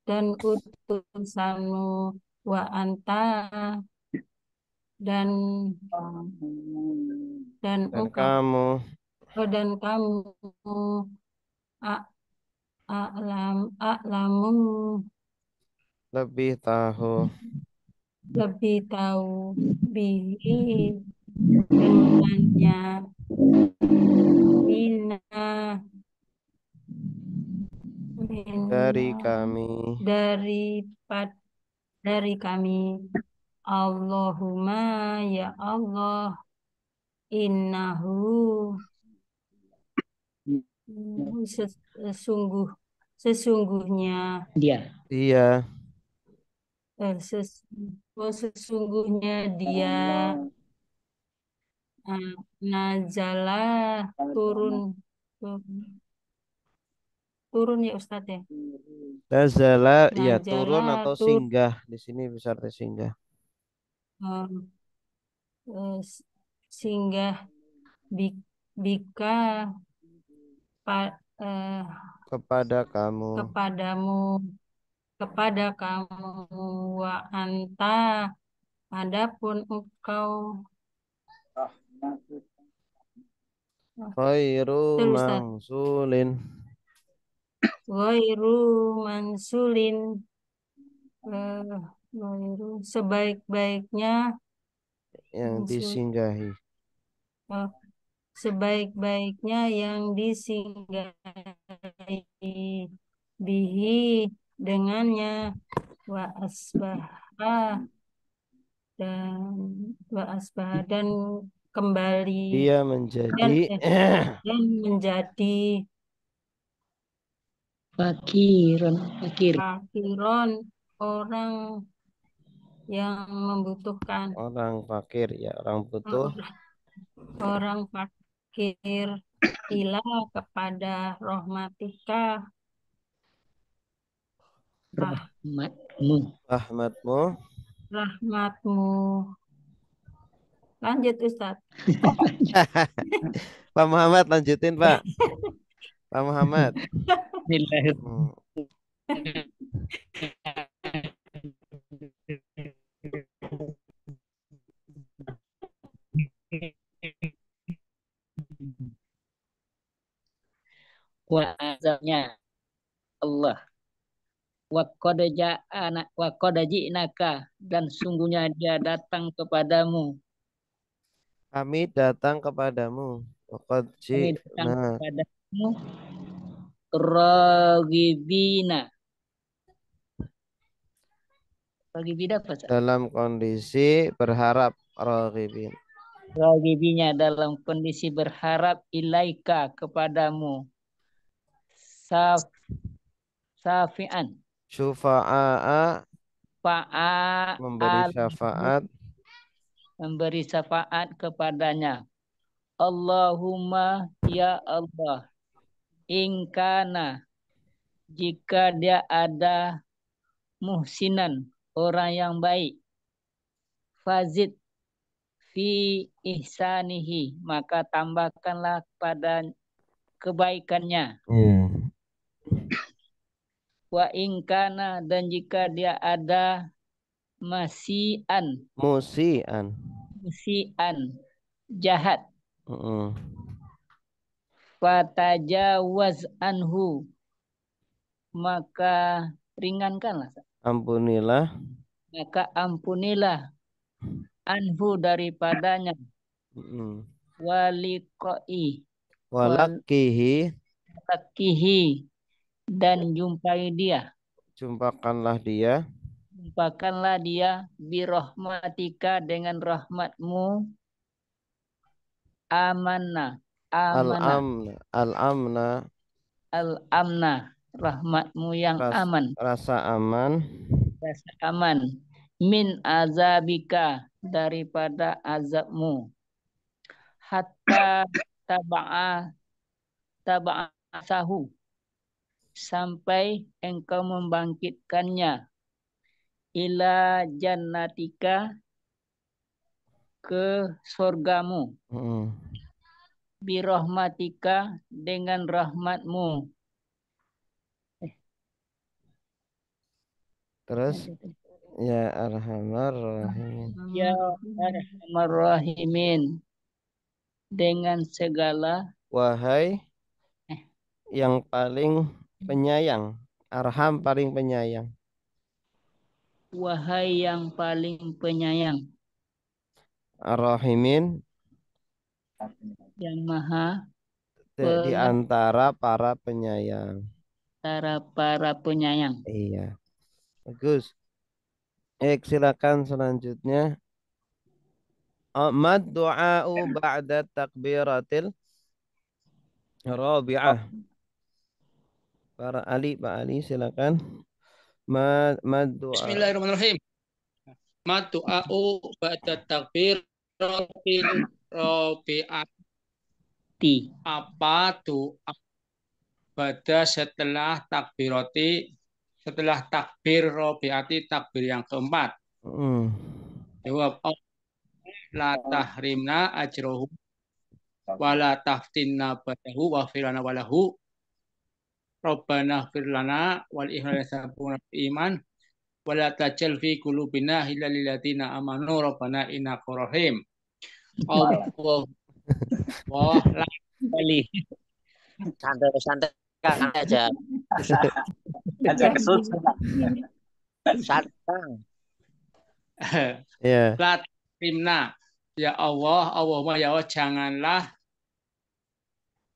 dan utusanmu wa anta dan Dan engkau kamu dan kamu a- a'lamu lebih tahu lebih tahu bihi dengannya mina dari mina kami. dari kami Allahumma ya Allah innahu sesungguhnya Dia. Dia sesungguhnya dia nazala turun turun ya Ustadz ya nazala ya nazala turun atau singgah. Di sini bisa arti singgah. Singgah bika Kepada kamu. kepada kamu wa anta adapun engkau Khairu Betul, Ustaz. mangsulin. Ghairu mansulin sebaik-baiknya Yang disinggahi. sebaik-baiknya yang disinggahi bihi dengannya wa asbah dan dan kembali Dia menjadi dan menjadi Fakir. fakiron orang yang membutuhkan orang fakir ya, orang butuh. orang fakir ila kepada rahmatika Rahmatmu. rahmatmu lanjut Ustaz. Pak Muhammad lanjutin Pak. Pak Muhammad. Kuasanya Allah. Wa qad ji'naka dan sungguhnya dia datang kepadamu. Kami datang kepadamu. Waqad Kami datang ji'na kepadamu ragibina. Ragibina apa? dalam kondisi berharap raghibin. ragibinya dalam kondisi berharap ilaika kepadamu. Saf, safian. Syufa'a memberi Fa'al syafaat. memberi syafaat kepadanya. Allahumma ya Allah. Ingkana jika dia ada muhsinan, orang yang baik. Fazid fi ihsanihi, maka tambahkanlah pada kebaikannya. Wa ingkana dan jika dia ada musian jahat, fatajawaz anhu, maka ringankanlah, Ampunilah. maka ampunilah anhu daripadanya. Waliqai Walakihi walakihi dan jumpai dia. Jumpakanlah dia. Jumpakanlah dia birahmatika dengan rahmatmu. Amanna Al-amna al-amna rahmatmu yang aman, rasa aman. rasa aman. Min azabika daripada azabmu. Hatta taba'asahu sampai engkau membangkitkannya. Ila jannatika ke surgamu. Birahmatika dengan rahmatmu. Terus ya arhamar rahimin. Ya arhamar rahimin, dengan segala Wahai yang paling penyayang. Arham paling penyayang. wahai yang paling penyayang. Ar-Rahimin Yang maha di antara para penyayang. para penyayang. Iya. Bagus. Silakan selanjutnya. Mad du'a'u ba'da takbiratil rabi'ah. Pak Ali silakan. Mad du'a. Bismillahirrahmanirrahim. Mad du'a'u ba'da takbiratil rabi'ati. Apa doa pada setelah takbir rabi'ati, takbir yang keempat? Jawab, la tahrimna ajrohu wa la taftinna badahu wa firana walahu Rabbana firlana wal ihlan sabuna iman wa la tajal fi qulubina illa lil ladzina amanu rabbana innaka rahim. Allah la kali. Santai kan aja. Aja kesusu. Santang. Ya. La tahrimna, ya Allah, Allahumma ya Allah, janganlah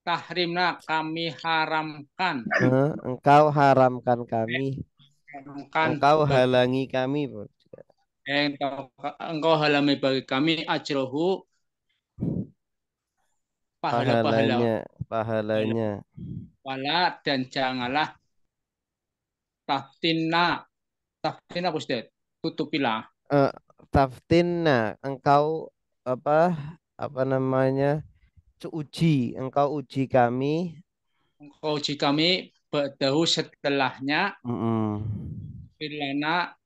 tahrimna, kami haramkan. Engkau haramkan kami. Engkau halangi kami. Engkau halangi bagi kami ajrohu, pahalanya. Wala dan janganlah taftinna Ustaz, tutupilah. Taftinna, engkau apa namanya? Engkau uji kami. Engkau uji kami ba'dahu setelahnya. Firlana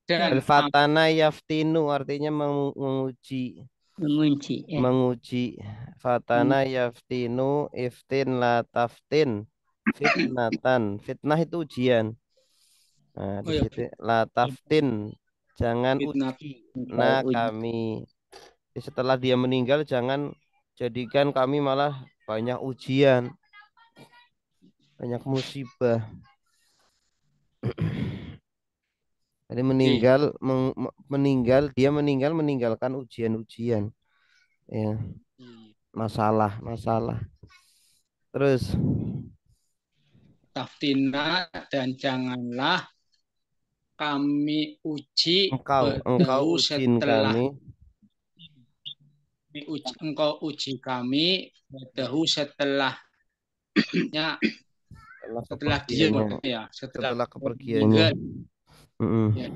dan Al-fatana yaftinu artinya menguji. Menguji. Fatana yaftinu iftin la taftin fitnatan. Fitnah itu ujian. Nah, di situ la taftin, jangan uji kami. Setelah dia meninggal jangan jadikan kami malah banyak ujian, banyak musibah. Jadi meninggalkan ujian-ujian, ya, masalah. Terus taftina dan janganlah kami uji engkau uji kami engkau uji kami ba'dahu setelahnya, setelah dia kepergiannya. ya, Setelah kepergiannya. meninggal Mm-mm. ya,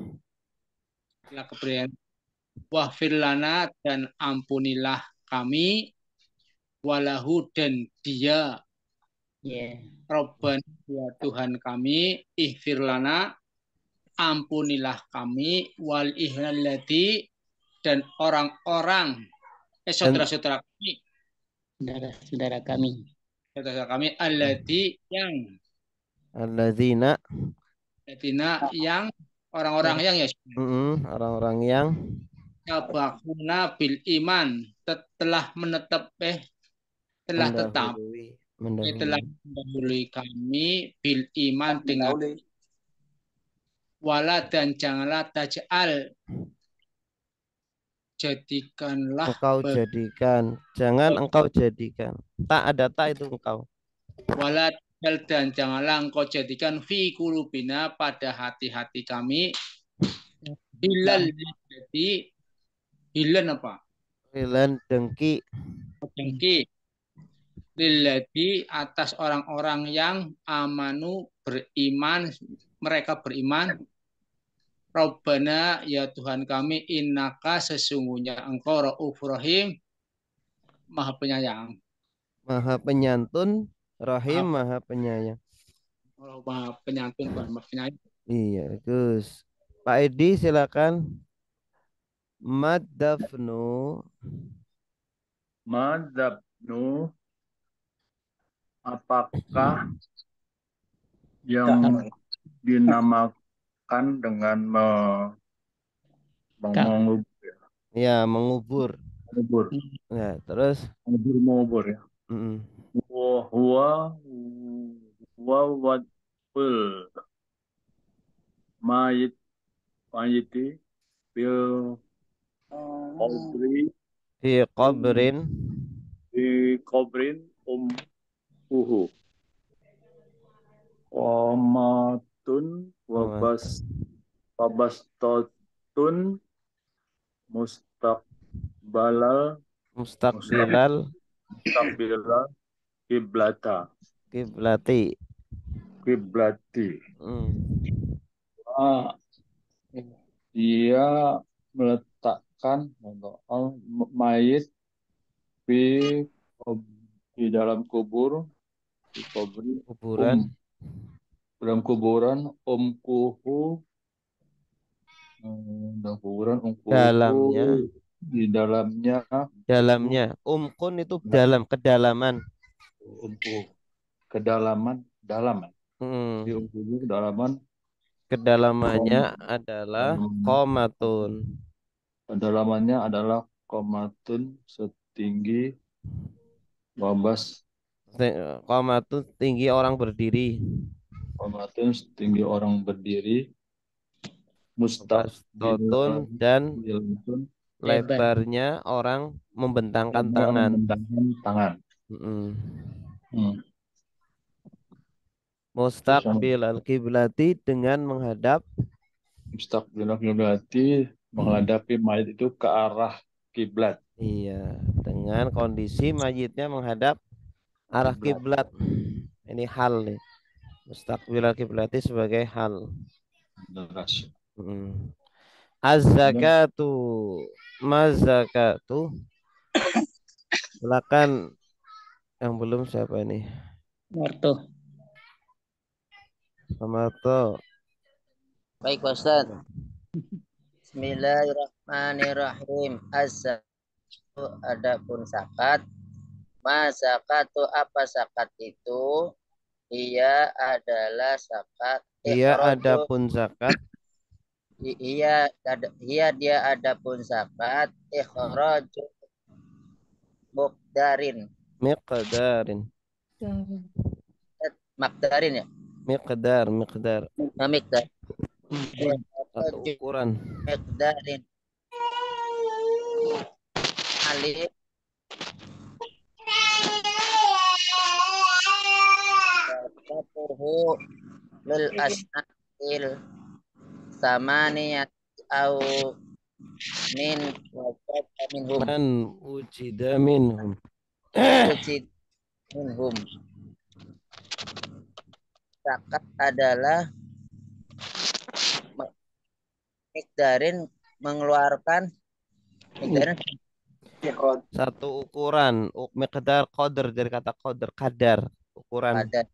setelah kepergian. Wahfir lana, dan ampunilah kami, walahu, dan dia, Robban, ya Tuhan kami, ihfir lana, ampunilah kami, wal ihlallati, dan orang-orang saudara-saudara kami, Saudara-saudara kami. saudara kami, allati, yang Alladzina, yang orang-orang yang ya orang-orang yang sabakuna bil iman, telah menetap telah tetap telah mendahului kami bil iman dengan wala, dan janganlah taj'al, jadikanlah engkau jadikan, jangan engkau jadikan. Tak ada tak itu engkau. wala, dan janganlah engkau jadikan fi kulubina, pada hati-hati kami, hilal, jadi hilan apa? Hilan dengki. Dengki. Lillati, atas orang-orang yang amanu, beriman, mereka beriman. Rabbana, ya Tuhan kami, innaka, sesungguhnya engkau Raufur Rahim, maha penyayang. Maha penyantun, Rahim, maha penyayang. Maha penyantun, maha penyayang. Iya, Gus. Pak Edi silakan. Madafnu. Madafnu, apakah yang dinamakan dengan mengubur? Ya, mengubur. Mengubur. Ya, terus mengubur ya. Huwa wadul mayiti bil qabri fi qabrin ummuhu qamatun wabastotun mustaqbilal kiblati. Dia meletakkan mayit di dalam kuburan dalam kuburan di dalamnya umkun itu dalam, kedalaman. Di kedalaman, kedalamannya adalah qomatun. Kedalamannya adalah qomatun, setinggi qomatun, tinggi orang berdiri. Qomatun, setinggi orang berdiri. Mustaqbilun, dan lebarnya orang membentangkan tangan. Mustaqbilal kiblati, dengan menghadap. Mustaqbilal kiblati, menghadapi mayit itu ke arah kiblat. Iya, dengan kondisi mayitnya menghadap arah kiblat. Ini hal nih. Mustaqbilal kiblati sebagai hal. Az-zakatu, maz-zakatu. Silakan yang belum, siapa ini? Marto. Baik, Pak Ustaz. Bismillahirrahmanirrahim. Az-zakatu, adapun zakat. Zakatu, apa zakat itu? Ia adalah zakat. Ia adapun zakat. Dia adapun zakat. Ikhraju miqdarin. Makdarin ya? Miqdar. Satu ukuran. Miqdarin. Alif. Satuhu lil asnafil samaniyat au min minhum. Man wujida minhum. Wujid minhum. Zakat adalah mikdarin mengeluarkan mikdarin Satu ukuran, miqdar qadar dari kata qadar, kadar, ukuran. pada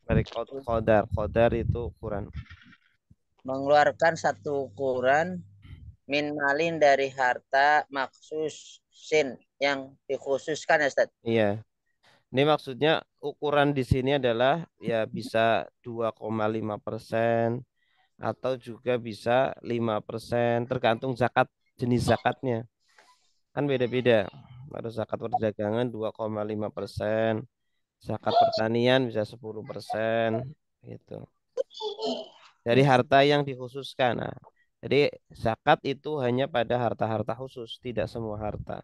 Dari qadar, qadar itu ukuran. mengeluarkan satu ukuran min malin dari harta maksusin yang dikhususkan ya Ustaz. Iya. Ini maksudnya ukuran di sini adalah ya bisa 2,5% atau juga bisa 5%, tergantung zakat, jenis zakatnya. Kan beda-beda. Ada zakat perdagangan 2,5%, zakat pertanian bisa 10%, gitu. Dari harta yang dikhususkan. Nah, jadi zakat itu hanya pada harta-harta khusus, tidak semua harta.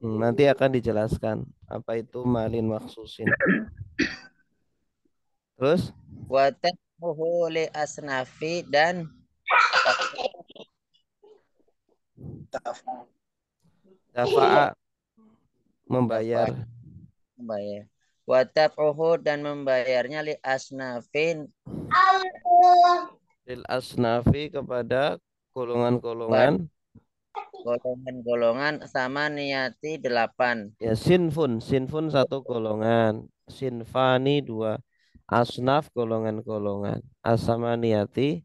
Nanti akan dijelaskan apa itu malin maksusin. Terus Wa tamuhu li asnafi dan dafa'a membayar. membayar. Wa tab'uhu dan membayarnya li asnafin Lil asnafi kepada golongan-golongan. golongan-golongan sama niati 8. Ya sinfun satu golongan. Sinfani 2. Asnaf golongan-golongan. Asamaniyati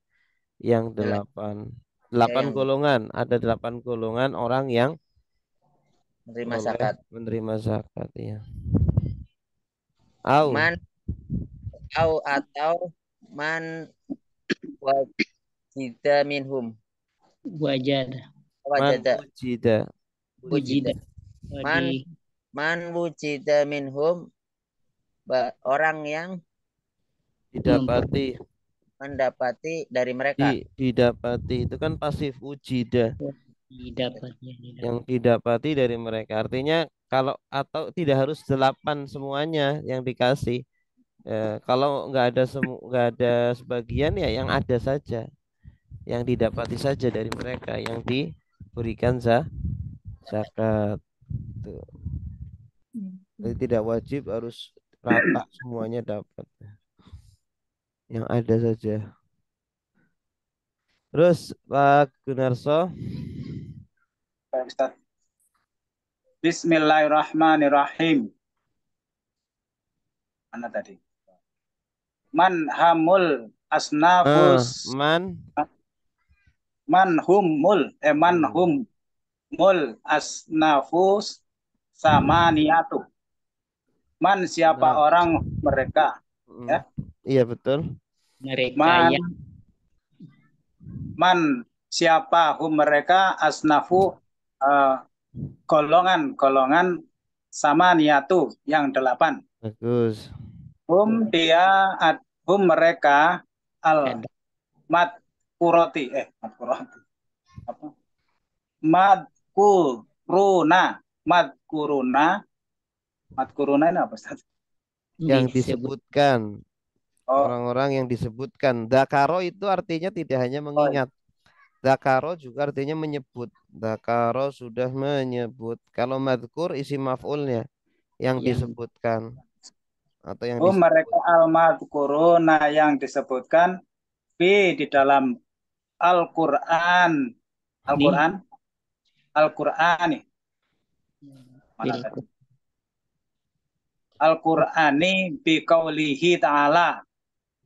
yang 8. 8 yang golongan. Ada 8 golongan orang yang menerima boleh zakat. menerima zakat, ya. Au Man atau man wajida minhum. Wajada. man Wajada. wujida. Man wujida minhum, orang yang Didapati. mendapati dari mereka. Didapati itu kan pasif, wujida. Yang didapati dari mereka. Artinya kalau atau tidak harus 8 semuanya yang dikasih. Kalau nggak ada sebagian ya yang ada saja, yang didapati saja dari mereka yang diberikan zakat. Tuh. Jadi tidak wajib harus rata semuanya dapat, yang ada saja. Terus Pak Gunarso. Ustaz. Bismillahirrahmanirrahim. Mana tadi? Man hamul asnafus. Man humul asnafus samaniyatu. Man siapa orang mereka? Ya. Iya betul. Mereka man siapa mereka asnafu golongan samaniyatu yang 8. Bagus. Mereka al madkuroti madkuruna ini apa Ustaz? Yang disebutkan. Orang-orang yang disebutkan. Dakaro itu artinya tidak hanya mengingat. Dakaro juga artinya menyebut. Dakaro sudah menyebut. Kalau madkur isi maf'ulnya yang disebutkan atau yang disebut. Mereka al-madkuruna yang disebutkan di dalam Al-Qur'an. Al-Qur'ani. Al-Qur'ani biqaulihi ta'ala,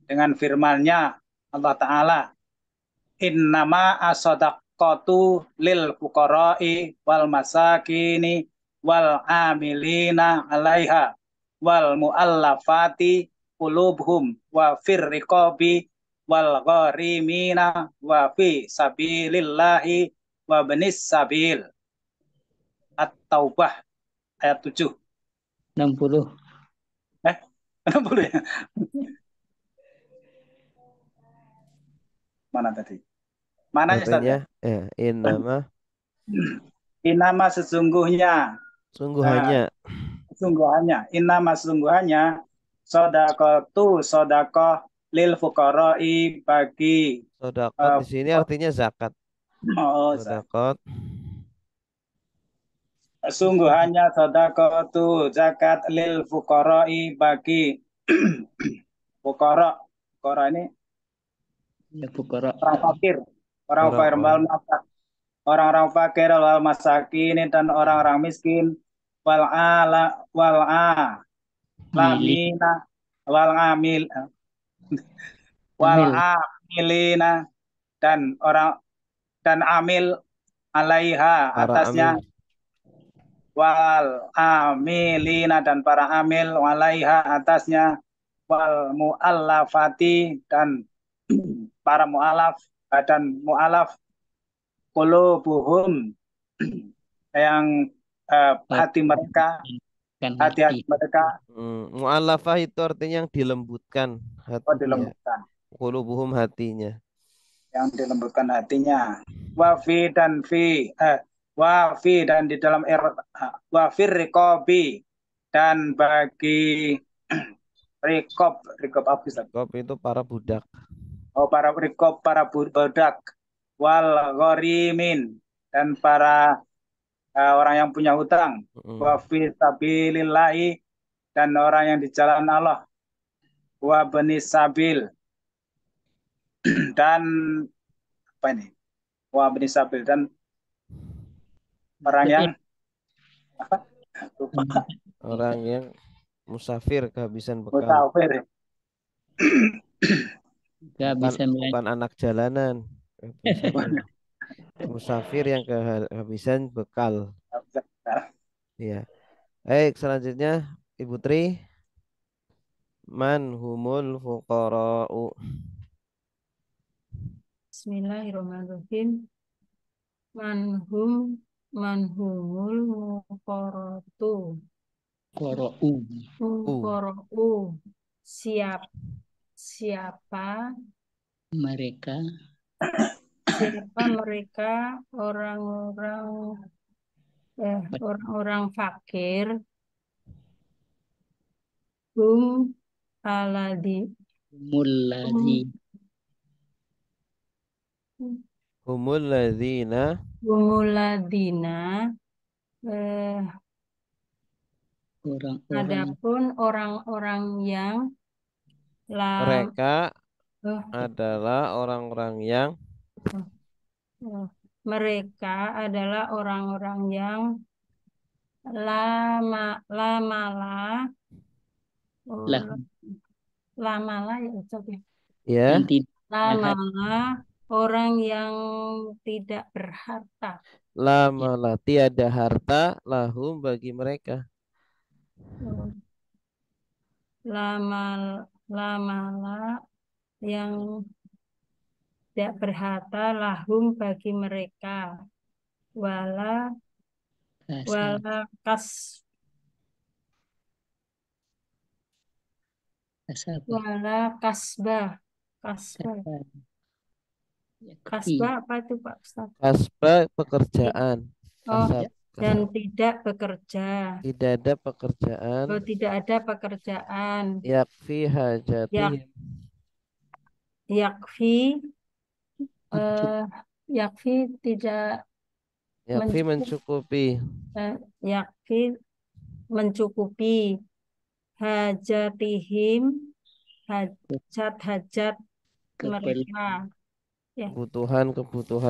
dengan firman-Nya Allah Ta'ala, innama as-sadaqatu lil fuqara'i wal masakini wal amilina 'alaiha wal mu'allafati qulubuhum wa fir riqabi wal gharimina wa fi sabilillahi wa banis sabil. At-Taubah ayat 7. 60. 60 ya? Mana tadi? Mana katanya? Inama sesungguhnya. Sesungguhnya. Inama sesungguhnya. Sodakoh lil fuqara'i bagi Sodakot di sini artinya zakat. zakat. Sodakot. Sungguhannya sedekah zakat lil fuqara'i bagi fuqara. Fuqara ini Ya fukara. orang fakir, orang fakir Orang-orang. orang-orang fakir wal masakin dan orang-orang miskin wal ala wal a Milih. lamina wal amil wal Amil. amilina dan orang dan amil alaiha Para atasnya amil. wal amilina dan para amil alaiha atasnya wal muallafati dan para mualaf dan mualaf qulubuhum yang hati mereka Kan hati-hati hati. mereka Mu'allafah itu artinya yang dilembutkan hatinya. dilembutkan Qulubuhum hatinya. yang dilembutkan hatinya wafi dan wafi dan di dalam wafir rikobi dan bagi rikob apa Ustaz? Rikob itu para budak. Para rikob para budak wal ghorimin dan para orang yang punya hutang wa fi sabilillahi dan orang yang di jalan Allah wa bani sabil dan apa ini wa bani sabil dan orang yang apa lupa Orang yang musafir kehabisan bekal. musafir Gak bisa Bukan anak jalanan. Musafir yang kehabisan bekal. Iya. Baik, selanjutnya Ibu Tri. Man humul fuqara'u. Bismillahirrahmanirrahim. Manhumul muqarratu. Muqarra'u. Siapa mereka orang-orang fakir aladi Humul ladzina Humuladina adapun orang-orang yang mereka adalah orang-orang yang mereka adalah orang-orang yang lamala ya Ustaz ya. Lamala orang yang tidak berharta. Lamala tiada harta lahum bagi mereka. Lamala yang tidak berharta lahum bagi mereka. Wala kasbah. Kasbah apa itu Pak Ustaz? Kasbah pekerjaan. Dan tidak bekerja. Tidak ada pekerjaan. Tidak ada pekerjaan. Yakfi hajatihim. Yakfi tidak. Yakfi mencukupi. Yakfi mencukupi hajatihim hajat mereka. Ya. Kebutuhan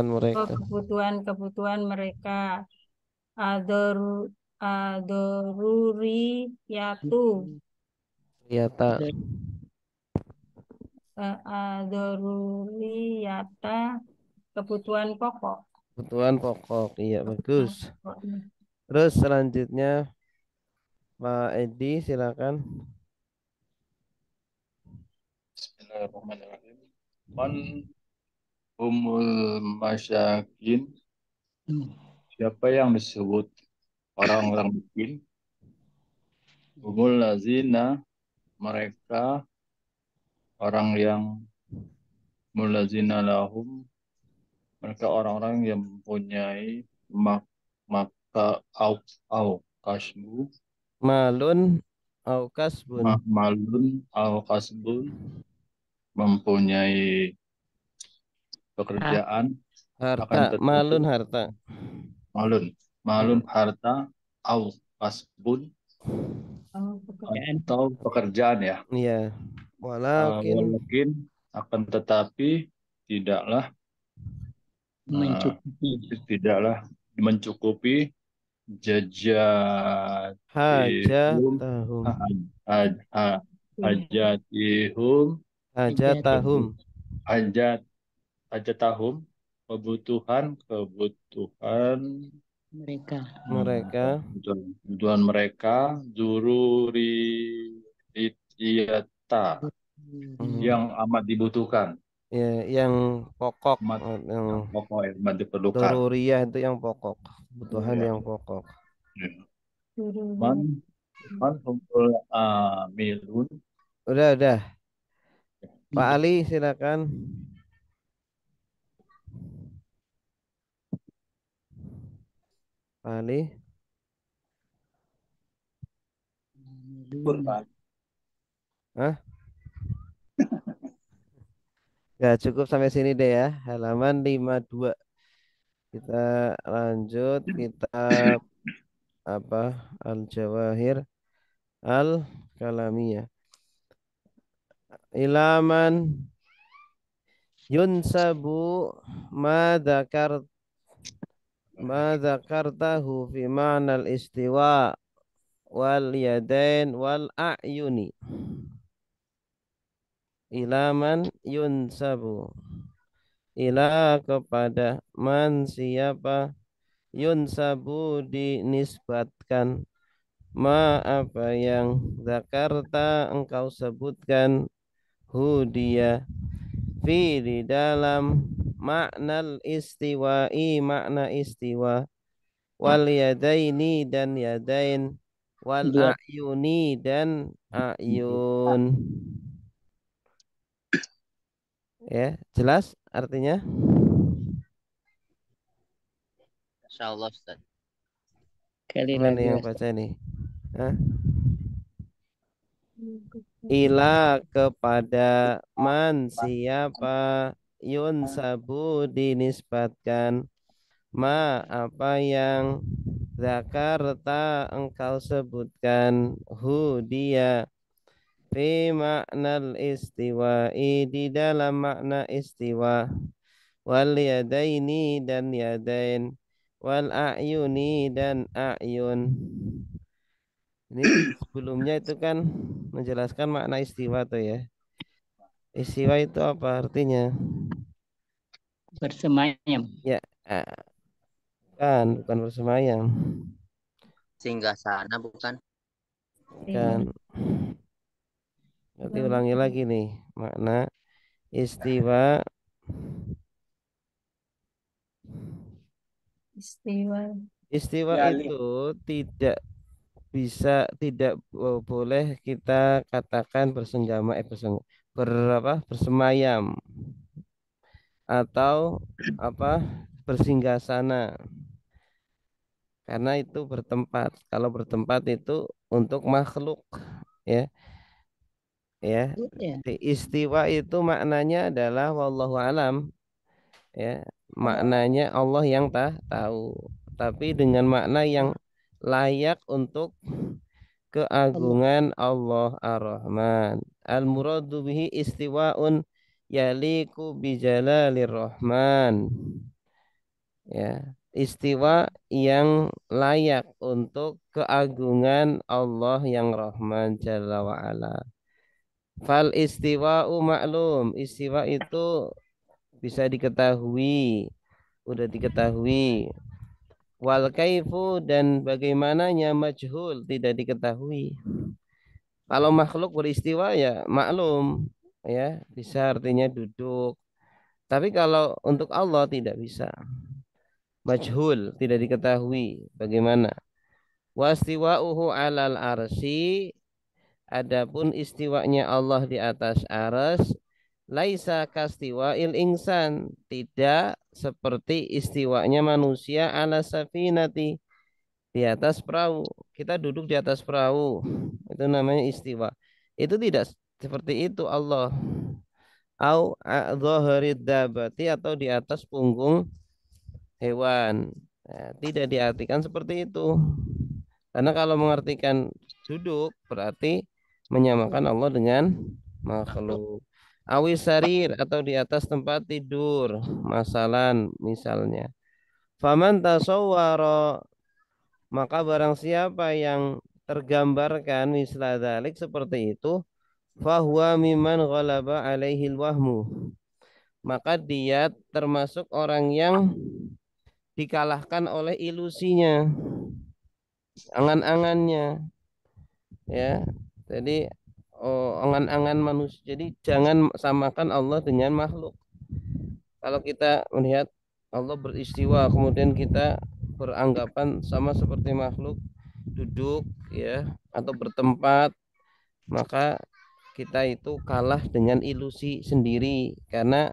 mereka. Kebutuhan mereka. Adoruriyatu. Adoruriyata kebutuhan pokok. Kebutuhan pokok, iya bagus. Terus selanjutnya Pak Edi silakan. Bismillahirrahmanirrahim. Man humul masyakin. Siapa yang disebut orang-orang miskin? Humul lazina, mereka orang yang mulazina lahum, mereka orang-orang yang mempunyai maka au kasbu Malun au kasbun. Malun au kasbun mempunyai pekerjaan Harta, malun harta. Malun harta au kasbun atau pekerjaan ya. Iya. Walakin akan tetapi tidaklah mencukupi hajatahum. Hajatahum kebutuhan mereka zururiyata yang amat dibutuhkan. Ya, yang pokok, yang pokok yang diperlukan. Doruriyah itu yang pokok, kebutuhan yang pokok. Man humpul amilun. Udah. Pak Ali silakan. Pak Ali. Hah? Ya cukup sampai sini deh ya. Halaman 52. Kita lanjut kitab Al-Jawahir Al-Kalamiyah. Ilaman yunsabu ma dzakartahu fi ma'nal istiwa wal yadain wal a'yuni. Ilaman yunsabu, ila kepada man siapa, yunsabu dinisbatkan, ma apa yang zakarta engkau sebutkan, hu dia, fi di dalam makna istiwa'i makna istiwa, wal yadaini dan yadain, wal a'yuni dan a'yun. Ya, jelas artinya? Insyaallah Ustaz. Mana yang baca nih? Hah? Ila kepada man siapa, yunsabu dinisbatkan, ma apa yang zakarta engkau sebutkan, hu dia, fi makna istiwa'i di dalam makna istiwa, wal yadaini dan yadain, wal a'yuni dan a'yun. Ini sebelumnya itu kan menjelaskan makna istiwa tuh ya. Istiwa itu apa artinya? Bersemayam. Ya, bukan bersemayam. Singgah sana bukan? Bukan. Berarti ulangi lagi nih makna istiwa. Istiwa itu tidak boleh kita katakan bersemayam atau bersinggah sana, karena itu bertempat. Kalau bertempat itu untuk makhluk ya. Istiwa itu maknanya adalah wallahu alam ya, maknanya Allah yang tahu, tapi dengan makna yang layak untuk keagungan Allah Ar-Rahman. Al-muradu bihi istiwa'un yaliku bijalalir Rahman. Ya, istiwa yang layak untuk keagungan Allah yang Rahman Jalla wa ala. Fal istiwa'u maklum, istiwa itu bisa diketahui, udah diketahui. Wal kaifu dan bagaimananya majhul, tidak diketahui. Kalau makhluk beristiwa ya maklum ya, bisa artinya duduk. Tapi kalau untuk Allah tidak bisa. Majhul, tidak diketahui bagaimana. Wastiwa'uhu 'alal arsy, adapun istiwanya Allah di atas aras, laisa kastiwa'il insan, tidak seperti istiwanya manusia ala safinati, di atas perahu. Kita duduk di atas perahu, itu namanya istiwa. Itu tidak seperti itu Allah. au a'dhaharid dabati, atau di atas punggung hewan. Nah, tidak diartikan seperti itu. Karena kalau mengartikan duduk berarti menyamakan Allah dengan makhluk. Awis sarir, atau di atas tempat tidur. Masalan misalnya. Faman tasawwara, maka barang siapa yang tergambarkan misla dzalik seperti itu, fahuwa mimman ghalaba alaihi wahmu, maka dia termasuk orang yang dikalahkan oleh ilusinya, angan-angannya, ya. Jadi angan-angan manusia. Jadi jangan samakan Allah dengan makhluk. Kalau kita melihat Allah beristiwa, kemudian kita beranggapan sama seperti makhluk, duduk ya atau bertempat, maka kita itu kalah dengan ilusi sendiri, karena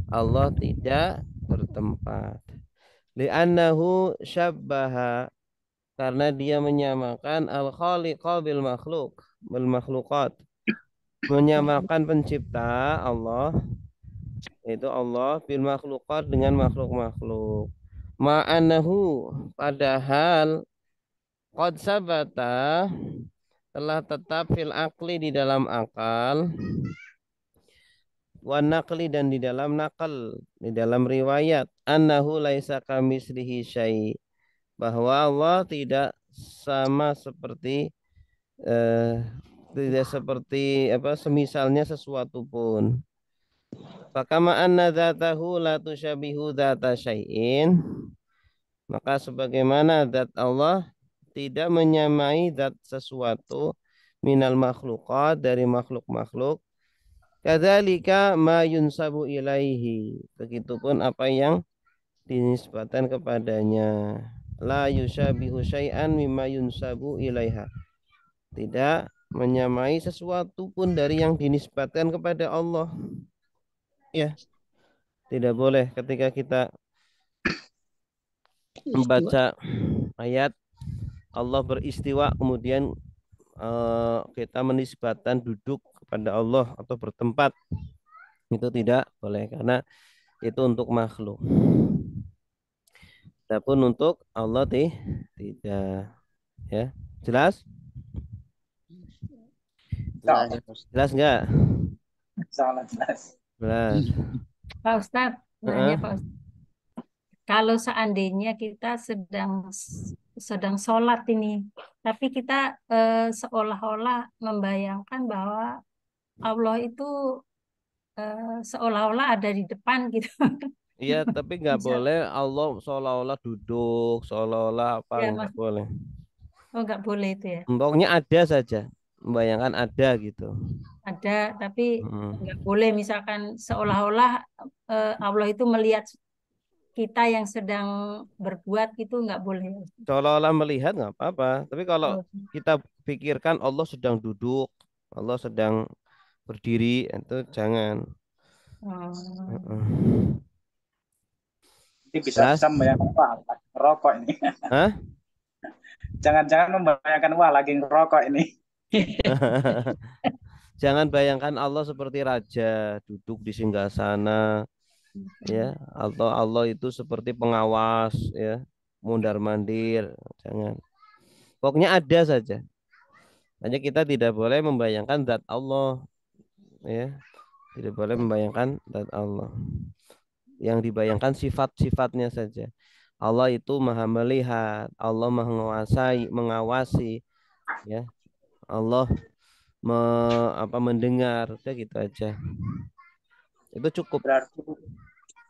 Allah tidak bertempat. Li'annahu syabbaha, karena dia menyamakan al-khaliqa bil makhluk, bil makhluqat, menyamakan pencipta Allah, yaitu Allah, bil makhluqat, dengan makhluk-makhluk. Ma'anahu, padahal qad sabata, telah tetap fil akli, di dalam akal, wa naqli, dan di dalam nakal, di dalam riwayat, annahu laisa kamislihi syai', bahwa Allah tidak sama seperti tidak seperti semisalnya sesuatu pun. Fakama anna dzatahu la tusyabihu dzata syai'in, maka sebagaimana zat Allah tidak menyamai zat sesuatu minal makhluqat, dari makhluk-makhluk, kadzalika ma yunsabu ilaihi, begitupun apa yang dinisbatan kepadanya. La yusyabihu syai'an mimma yunsabu ilaiha, tidak menyamai sesuatu pun dari yang dinisbatkan kepada Allah. Ya, tidak boleh ketika kita membaca ayat Allah beristiwa kemudian kita menisbatkan duduk kepada Allah atau bertempat, itu tidak boleh, karena itu untuk makhluk. Adapun untuk Allah tidak. Ya, jelas? Jelas nggak? Sangat jelas. Jelas. Pak Ustadz, nanya Pak Ustadz. Kalau seandainya kita sedang sholat ini, tapi kita seolah-olah membayangkan bahwa Allah itu seolah-olah ada di depan gitu. Iya, tapi nggak boleh Allah seolah-olah duduk, seolah-olah apa, Ya, nggak boleh. Oh, nggak boleh itu ya? Pokoknya ada saja, membayangkan ada gitu. Ada, tapi nggak boleh misalkan seolah-olah Allah itu melihat kita yang sedang berbuat, itu nggak boleh. Seolah-olah melihat nggak apa-apa, tapi kalau kita pikirkan Allah sedang duduk, Allah sedang berdiri, itu jangan. Ini bisa membayangkan wah lagi ngerokok ini. Hah? Jangan-jangan membayangkan wah lagi ngerokok ini. Jangan bayangkan Allah seperti raja duduk di singgasana, ya, atau Allah itu seperti pengawas, ya, mundar mandir, jangan. Pokoknya ada saja. Hanya kita tidak boleh membayangkan zat Allah, ya, tidak boleh membayangkan zat Allah. Yang dibayangkan sifat-sifatnya saja. Allah itu maha melihat, Allah mengawasi, ya, Allah mendengar, udah gitu aja. Itu cukup. Berarti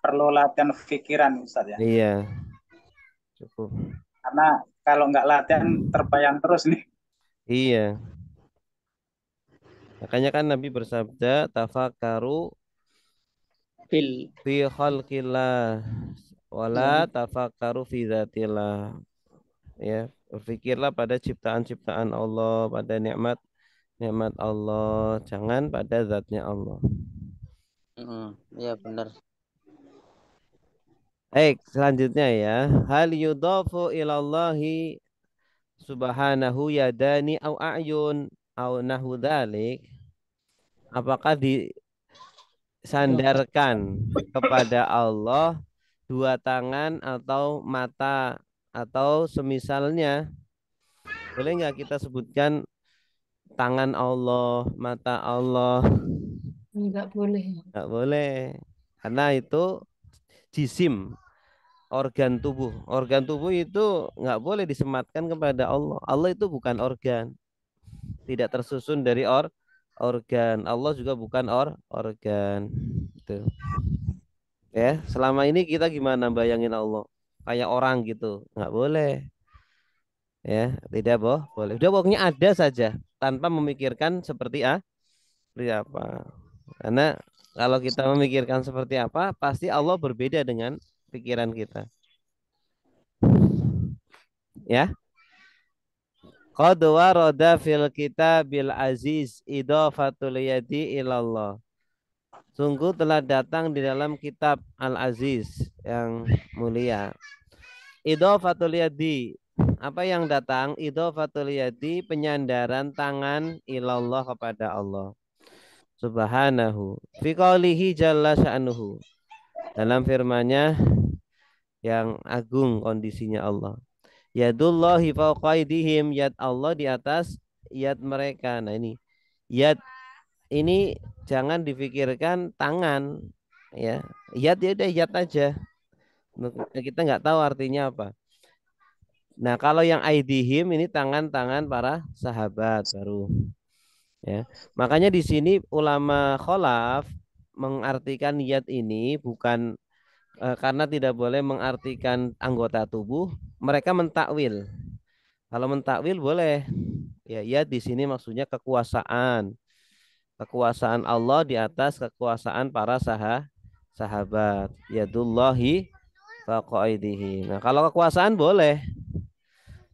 perlu latihan pikiran, Ustaz, ya. Iya, cukup. Karena kalau nggak latihan terbayang terus nih. Iya. Makanya kan Nabi bersabda, tafakkaru fi khalqillah wala tafakkaru fi dzatillah. Ya, berpikirlah pada ciptaan-ciptaan Allah, pada nikmat Allah, jangan pada zatnya Allah. Ya benar. Baik, selanjutnya ya. Hal yudafu ilallahi subhanahu yadani au a'yun au nahu dzalik. Apakah sandarkan kepada Allah dua tangan atau mata atau semisalnya. Boleh nggak kita sebutkan tangan Allah, mata Allah? Enggak boleh. Nggak boleh. Karena itu jisim, organ tubuh. Organ tubuh itu nggak boleh disematkan kepada Allah. Allah itu bukan organ. Tidak tersusun dari organ. Allah juga bukan organ. Gitu. Ya, selama ini kita gimana bayangin Allah? Kayak orang gitu. Nggak boleh. Ya, tidak boleh. Udah pokoknya ada saja tanpa memikirkan seperti apa. Karena kalau kita memikirkan seperti apa, pasti Allah berbeda dengan pikiran kita. Ya. Qad warada fil kitabil aziz idafatul yadi ilallah. Sungguh telah datang di dalam kitab Al-Aziz yang mulia. Idafatul yadi. Apa yang datang? Idafatul yadi, penyandaran tangan ilallah kepada Allah Subhanahu. Fi qaulihi jalla sya'nuhu. Dalam firman-Nya yang agung kondisinya Allah. Yadullahi fawqa aydihim, yad Allah di atas yad mereka. Nah ini yad ini jangan difikirkan tangan ya. Yad ya udah yad aja. Kita nggak tahu artinya apa. Nah, kalau yang aidihim ini tangan-tangan para sahabat baru. Ya. Makanya di sini ulama kholaf mengartikan yad ini bukan karena tidak boleh mengartikan anggota tubuh, mereka mentakwil. Kalau mentakwil boleh. Ya, yad di sini maksudnya kekuasaan. Kekuasaan Allah di atas kekuasaan para sahabat. Yadullahi fawqa aydihim. Nah, kalau kekuasaan boleh.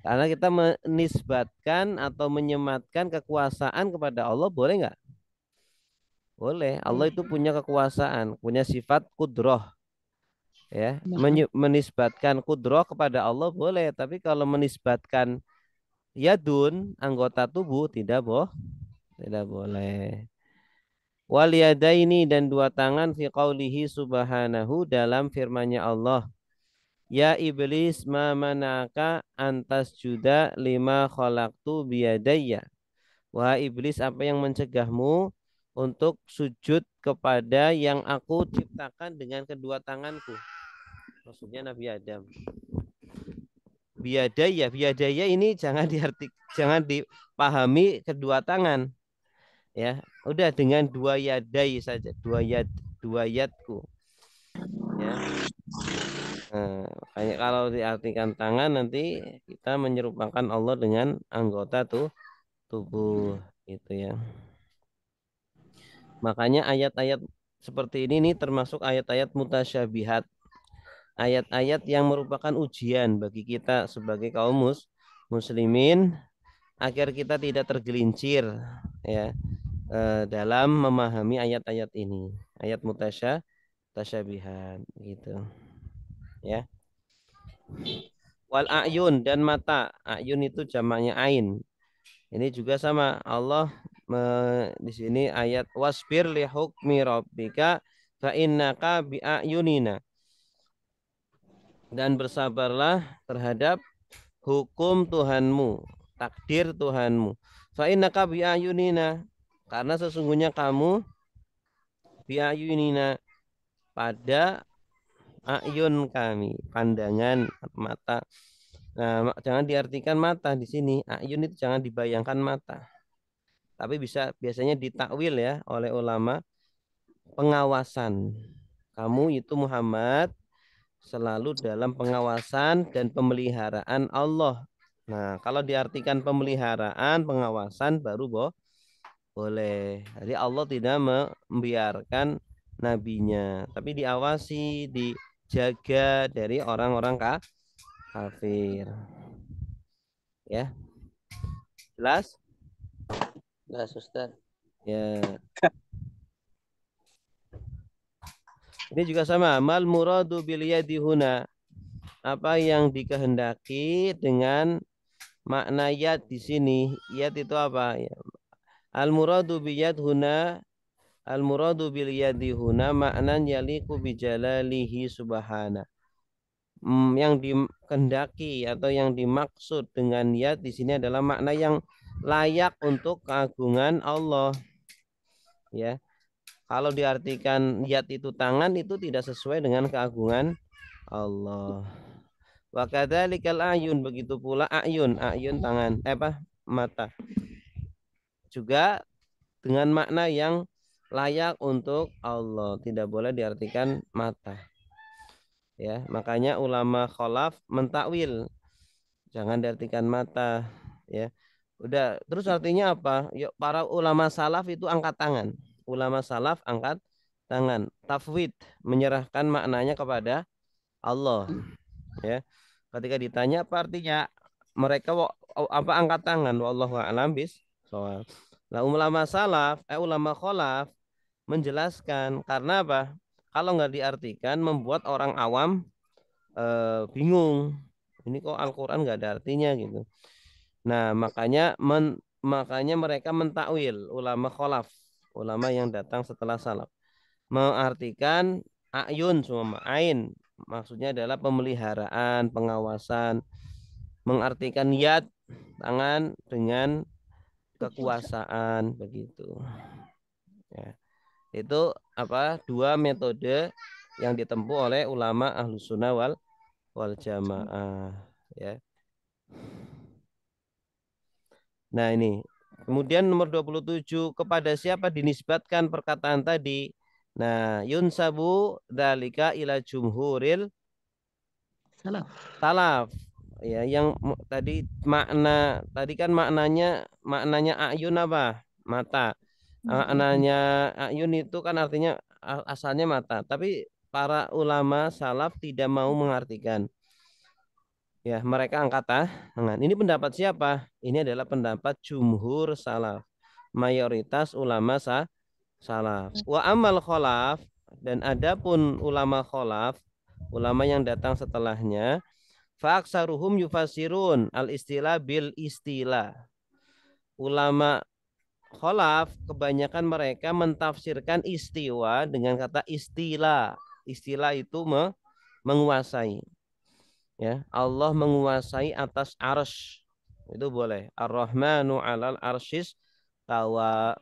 Karena kita menisbatkan atau menyematkan kekuasaan kepada Allah, boleh nggak? Boleh. Allah itu punya kekuasaan, punya sifat kudroh. Ya, menisbatkan kudroh kepada Allah boleh, tapi kalau menisbatkan yadun, anggota tubuh, tidak boleh. Wal yadaini, dan dua tangan fi qaulihi subhanahu, dalam firman-Nya Allah. Ya iblis, ma manaka antas juda lima khalaqtu biyadayya. Wahai iblis, apa yang mencegahmu untuk sujud kepada yang aku ciptakan dengan kedua tanganku? Maksudnya Nabi Adam. Biyadaya ini jangan dipahami kedua tangan. Ya, udah dengan dua yadai saja, dua yadku. Ya. Kayak kalau diartikan tangan nanti kita menyerupakan Allah dengan anggota tubuh gitu ya. Makanya ayat-ayat seperti ini termasuk ayat-ayat mutasyabihat. Ayat-ayat yang merupakan ujian bagi kita sebagai kaum muslimin agar kita tidak tergelincir ya dalam memahami ayat-ayat ini. Ayat mutasyabihat gitu. Ya. Wal a'yun, dan mata. A'yun itu jamaknya ain. Ini juga sama. Allah di sini ayat wasbir li hukmi rabbika fa innaka bi a'yunina. Dan bersabarlah terhadap hukum Tuhanmu, takdir Tuhanmu. Fa innaka bi a'yunina, karena sesungguhnya kamu bi a'yunina, pada ayun kami, pandangan mata. Nah, jangan diartikan mata di sini. Ayun itu jangan dibayangkan mata. Tapi biasanya ditakwil ya oleh ulama, pengawasan. Kamu itu Muhammad selalu dalam pengawasan dan pemeliharaan Allah. Nah, kalau diartikan pemeliharaan, pengawasan baru boleh. Jadi Allah tidak membiarkan nabinya, tapi diawasi, dijaga dari orang-orang kafir. Ya. Jelas? Jelas, Ustaz. Ya. Ini juga sama. Mal muradu bil yadi huna. Apa yang dikehendaki dengan makna yad di sini? Yad itu apa? Ya. Al muradu bi yad huna Al-muradu bil yadi huna ma'nan yaliku bijalalihi subhana. Yang dikehendaki atau yang dimaksud dengan yad di sini adalah makna yang layak untuk keagungan Allah. Ya, kalau diartikan yad itu tangan, itu tidak sesuai dengan keagungan Allah. Wa kadzalikal ayun, begitu pula ayun tangan, mata. Juga dengan makna yang layak untuk Allah, tidak boleh diartikan mata. Ya, makanya ulama kholaf mentakwil, jangan diartikan mata. Ya, udah. Terus artinya apa? Yuk, para ulama salaf itu angkat tangan. Ulama salaf angkat tangan. Tafwid, menyerahkan maknanya kepada Allah. Ya, ketika ditanya apa artinya, mereka apa angkat tangan. Wallahu a'lam bishawab. Nah, ulama kholaf menjelaskan karena apa? Kalau nggak diartikan membuat orang awam bingung. Ini kok Al-Quran nggak ada artinya gitu. Nah, makanya mereka mentakwil, ulama kholaf, ulama yang datang setelah salaf, mengartikan ayun semua ain, maksudnya adalah pemeliharaan, pengawasan, mengartikan yad tangan dengan kekuasaan begitu. Ya. Itu dua metode yang ditempuh oleh ulama Ahlus Sunnah wal Jamaah, ya. Nah, ini. Kemudian nomor 27, kepada siapa dinisbatkan perkataan tadi? Nah, yunsabu dzalika ila jumhuril salaf. Ya, yang tadi kan maknanya ayun apa? Mata. Maknanya ayun itu kan artinya asalnya mata, tapi para ulama salaf tidak mau mengartikan. Ya, mereka angkat tangan. Ini pendapat siapa? Ini adalah pendapat jumhur salaf, mayoritas ulama salaf. Wa amal kholaf, dan adapun ulama kholaf, ulama yang datang setelahnya, fa'aksaruhum yufasirun al-istilah bil istilah. Ulama kholaf kebanyakan mereka mentafsirkan istiwa dengan kata istilah. Istilah itu menguasai. Ya, Allah menguasai atas arsy, itu boleh. Ar-Rahmanu 'alal arsyis tawa.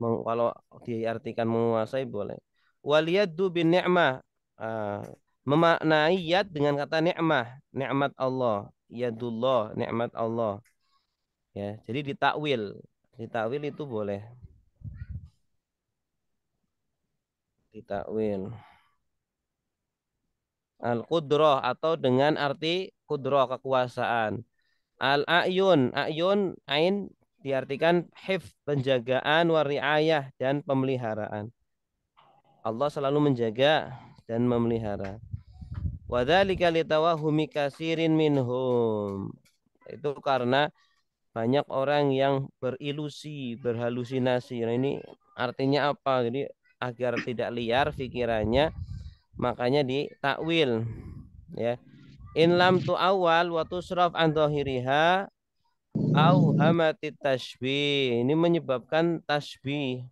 Kalau diartikan menguasai boleh. Waliyaddu bin ni'mah, memaknai yad dengan kata ni'mah, nikmat Allah, yadullah, nikmat Allah. Ya, jadi ditakwil itu boleh. Ditakwil. Al-qudrah, atau dengan arti qudrah, kekuasaan. Al-ayun, ain diartikan hifz, penjagaan, wariayah, dan pemeliharaan. Allah selalu menjaga dan memelihara. Wa dzalika litawahumi katsirin minhum. Itu karena banyak orang yang berilusi, berhalusinasi. Nah, ini artinya apa? Jadi agar tidak liar pikirannya, makanya ditakwil, ya. In lam tu awal wa tusraf an dhahiriha au hamatit tasbih. Ini menyebabkan tasbih.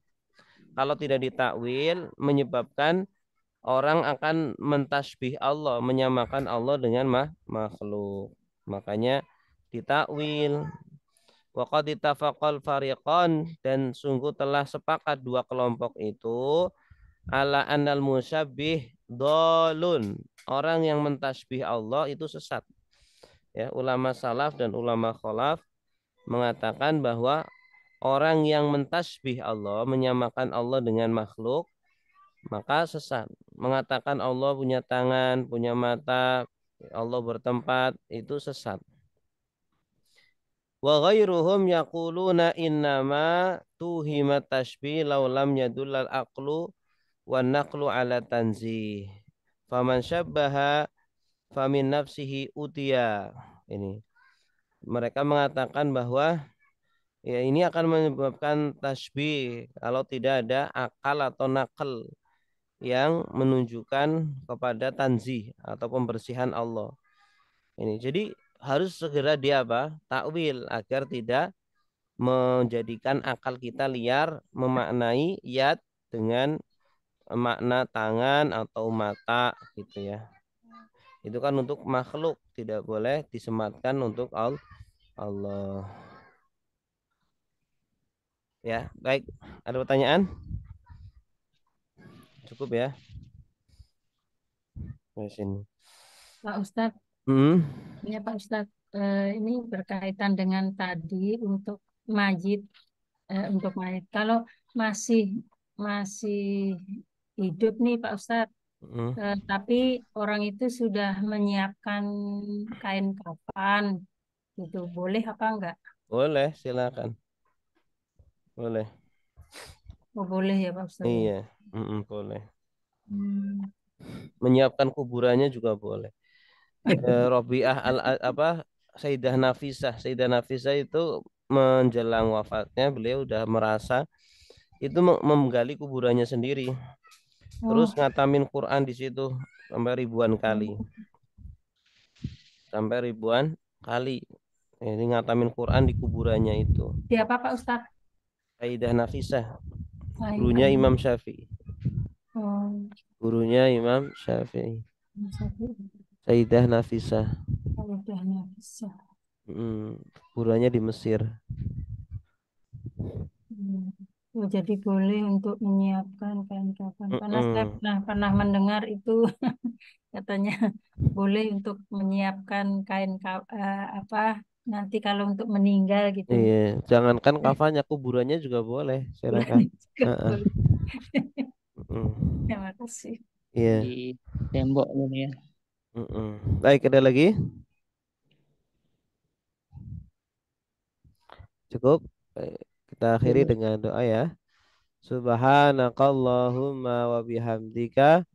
Kalau tidak ditakwil, menyebabkan orang akan mentasbih Allah, menyamakan Allah dengan makhluk. Makanya ditakwil. Wa qad ittafaqal fariqan, dan sungguh telah sepakat dua kelompok itu ala annal musyabbih dolun. Orang yang mentasbih Allah itu sesat. Ya, ulama salaf dan ulama kholaf mengatakan bahwa orang yang mentasbih Allah, menyamakan Allah dengan makhluk, maka sesat. Mengatakan Allah punya tangan, punya mata, Allah bertempat, itu sesat. Wa ghairuhum yaquluna innama tuhimat tashbih law lam yadullal aqlu wan naqlu ala tanzih. Faman syabbaha famin nafsihi utiya. Ini. Mereka mengatakan bahwa ya ini akan menyebabkan tasbih kalau tidak ada akal atau nakal yang menunjukkan kepada tanzih atau pembersihan Allah. Ini jadi harus segera takwil agar tidak menjadikan akal kita liar memaknai yad dengan makna tangan atau mata gitu ya. Itu kan untuk makhluk, tidak boleh disematkan untuk Allah. Ya, baik. Ada pertanyaan? Cukup ya. Di sini. Pak Ustadz, ya Pak Ustadz, ini berkaitan dengan tadi untuk majid, untuk majid. Kalau masih hidup nih Pak Ustadz, tapi orang itu sudah menyiapkan kain kafan, gitu, boleh apa enggak? Boleh, silakan. Boleh. Oh, boleh ya Pak Ustadz. Iya, boleh. Menyiapkan kuburannya juga boleh. Robiah Sayyidah Nafisah itu menjelang wafatnya beliau udah merasa itu menggali kuburannya sendiri. Terus ngatamin Quran di situ sampai ribuan kali. Ini ngatamin Quran di kuburannya itu. Siapa Pak Ustadz? Sayyidah Nafisah, gurunya Imam Syafi'i. Gurunya Imam Syafi'i. Sayyidah Nafisah. Gurunya di Mesir. Oh, jadi boleh untuk menyiapkan kain kafan. Karena saya pernah mendengar itu katanya boleh untuk menyiapkan kain nanti kalau untuk meninggal gitu. Iya, jangankan kafannya, kuburannya juga boleh. Silakan. Terima kasih. Iya. Di tembok ini ya. Baik, ada lagi? Cukup. Kita akhiri dengan doa ya. Subhanakallahumma wa bihamdika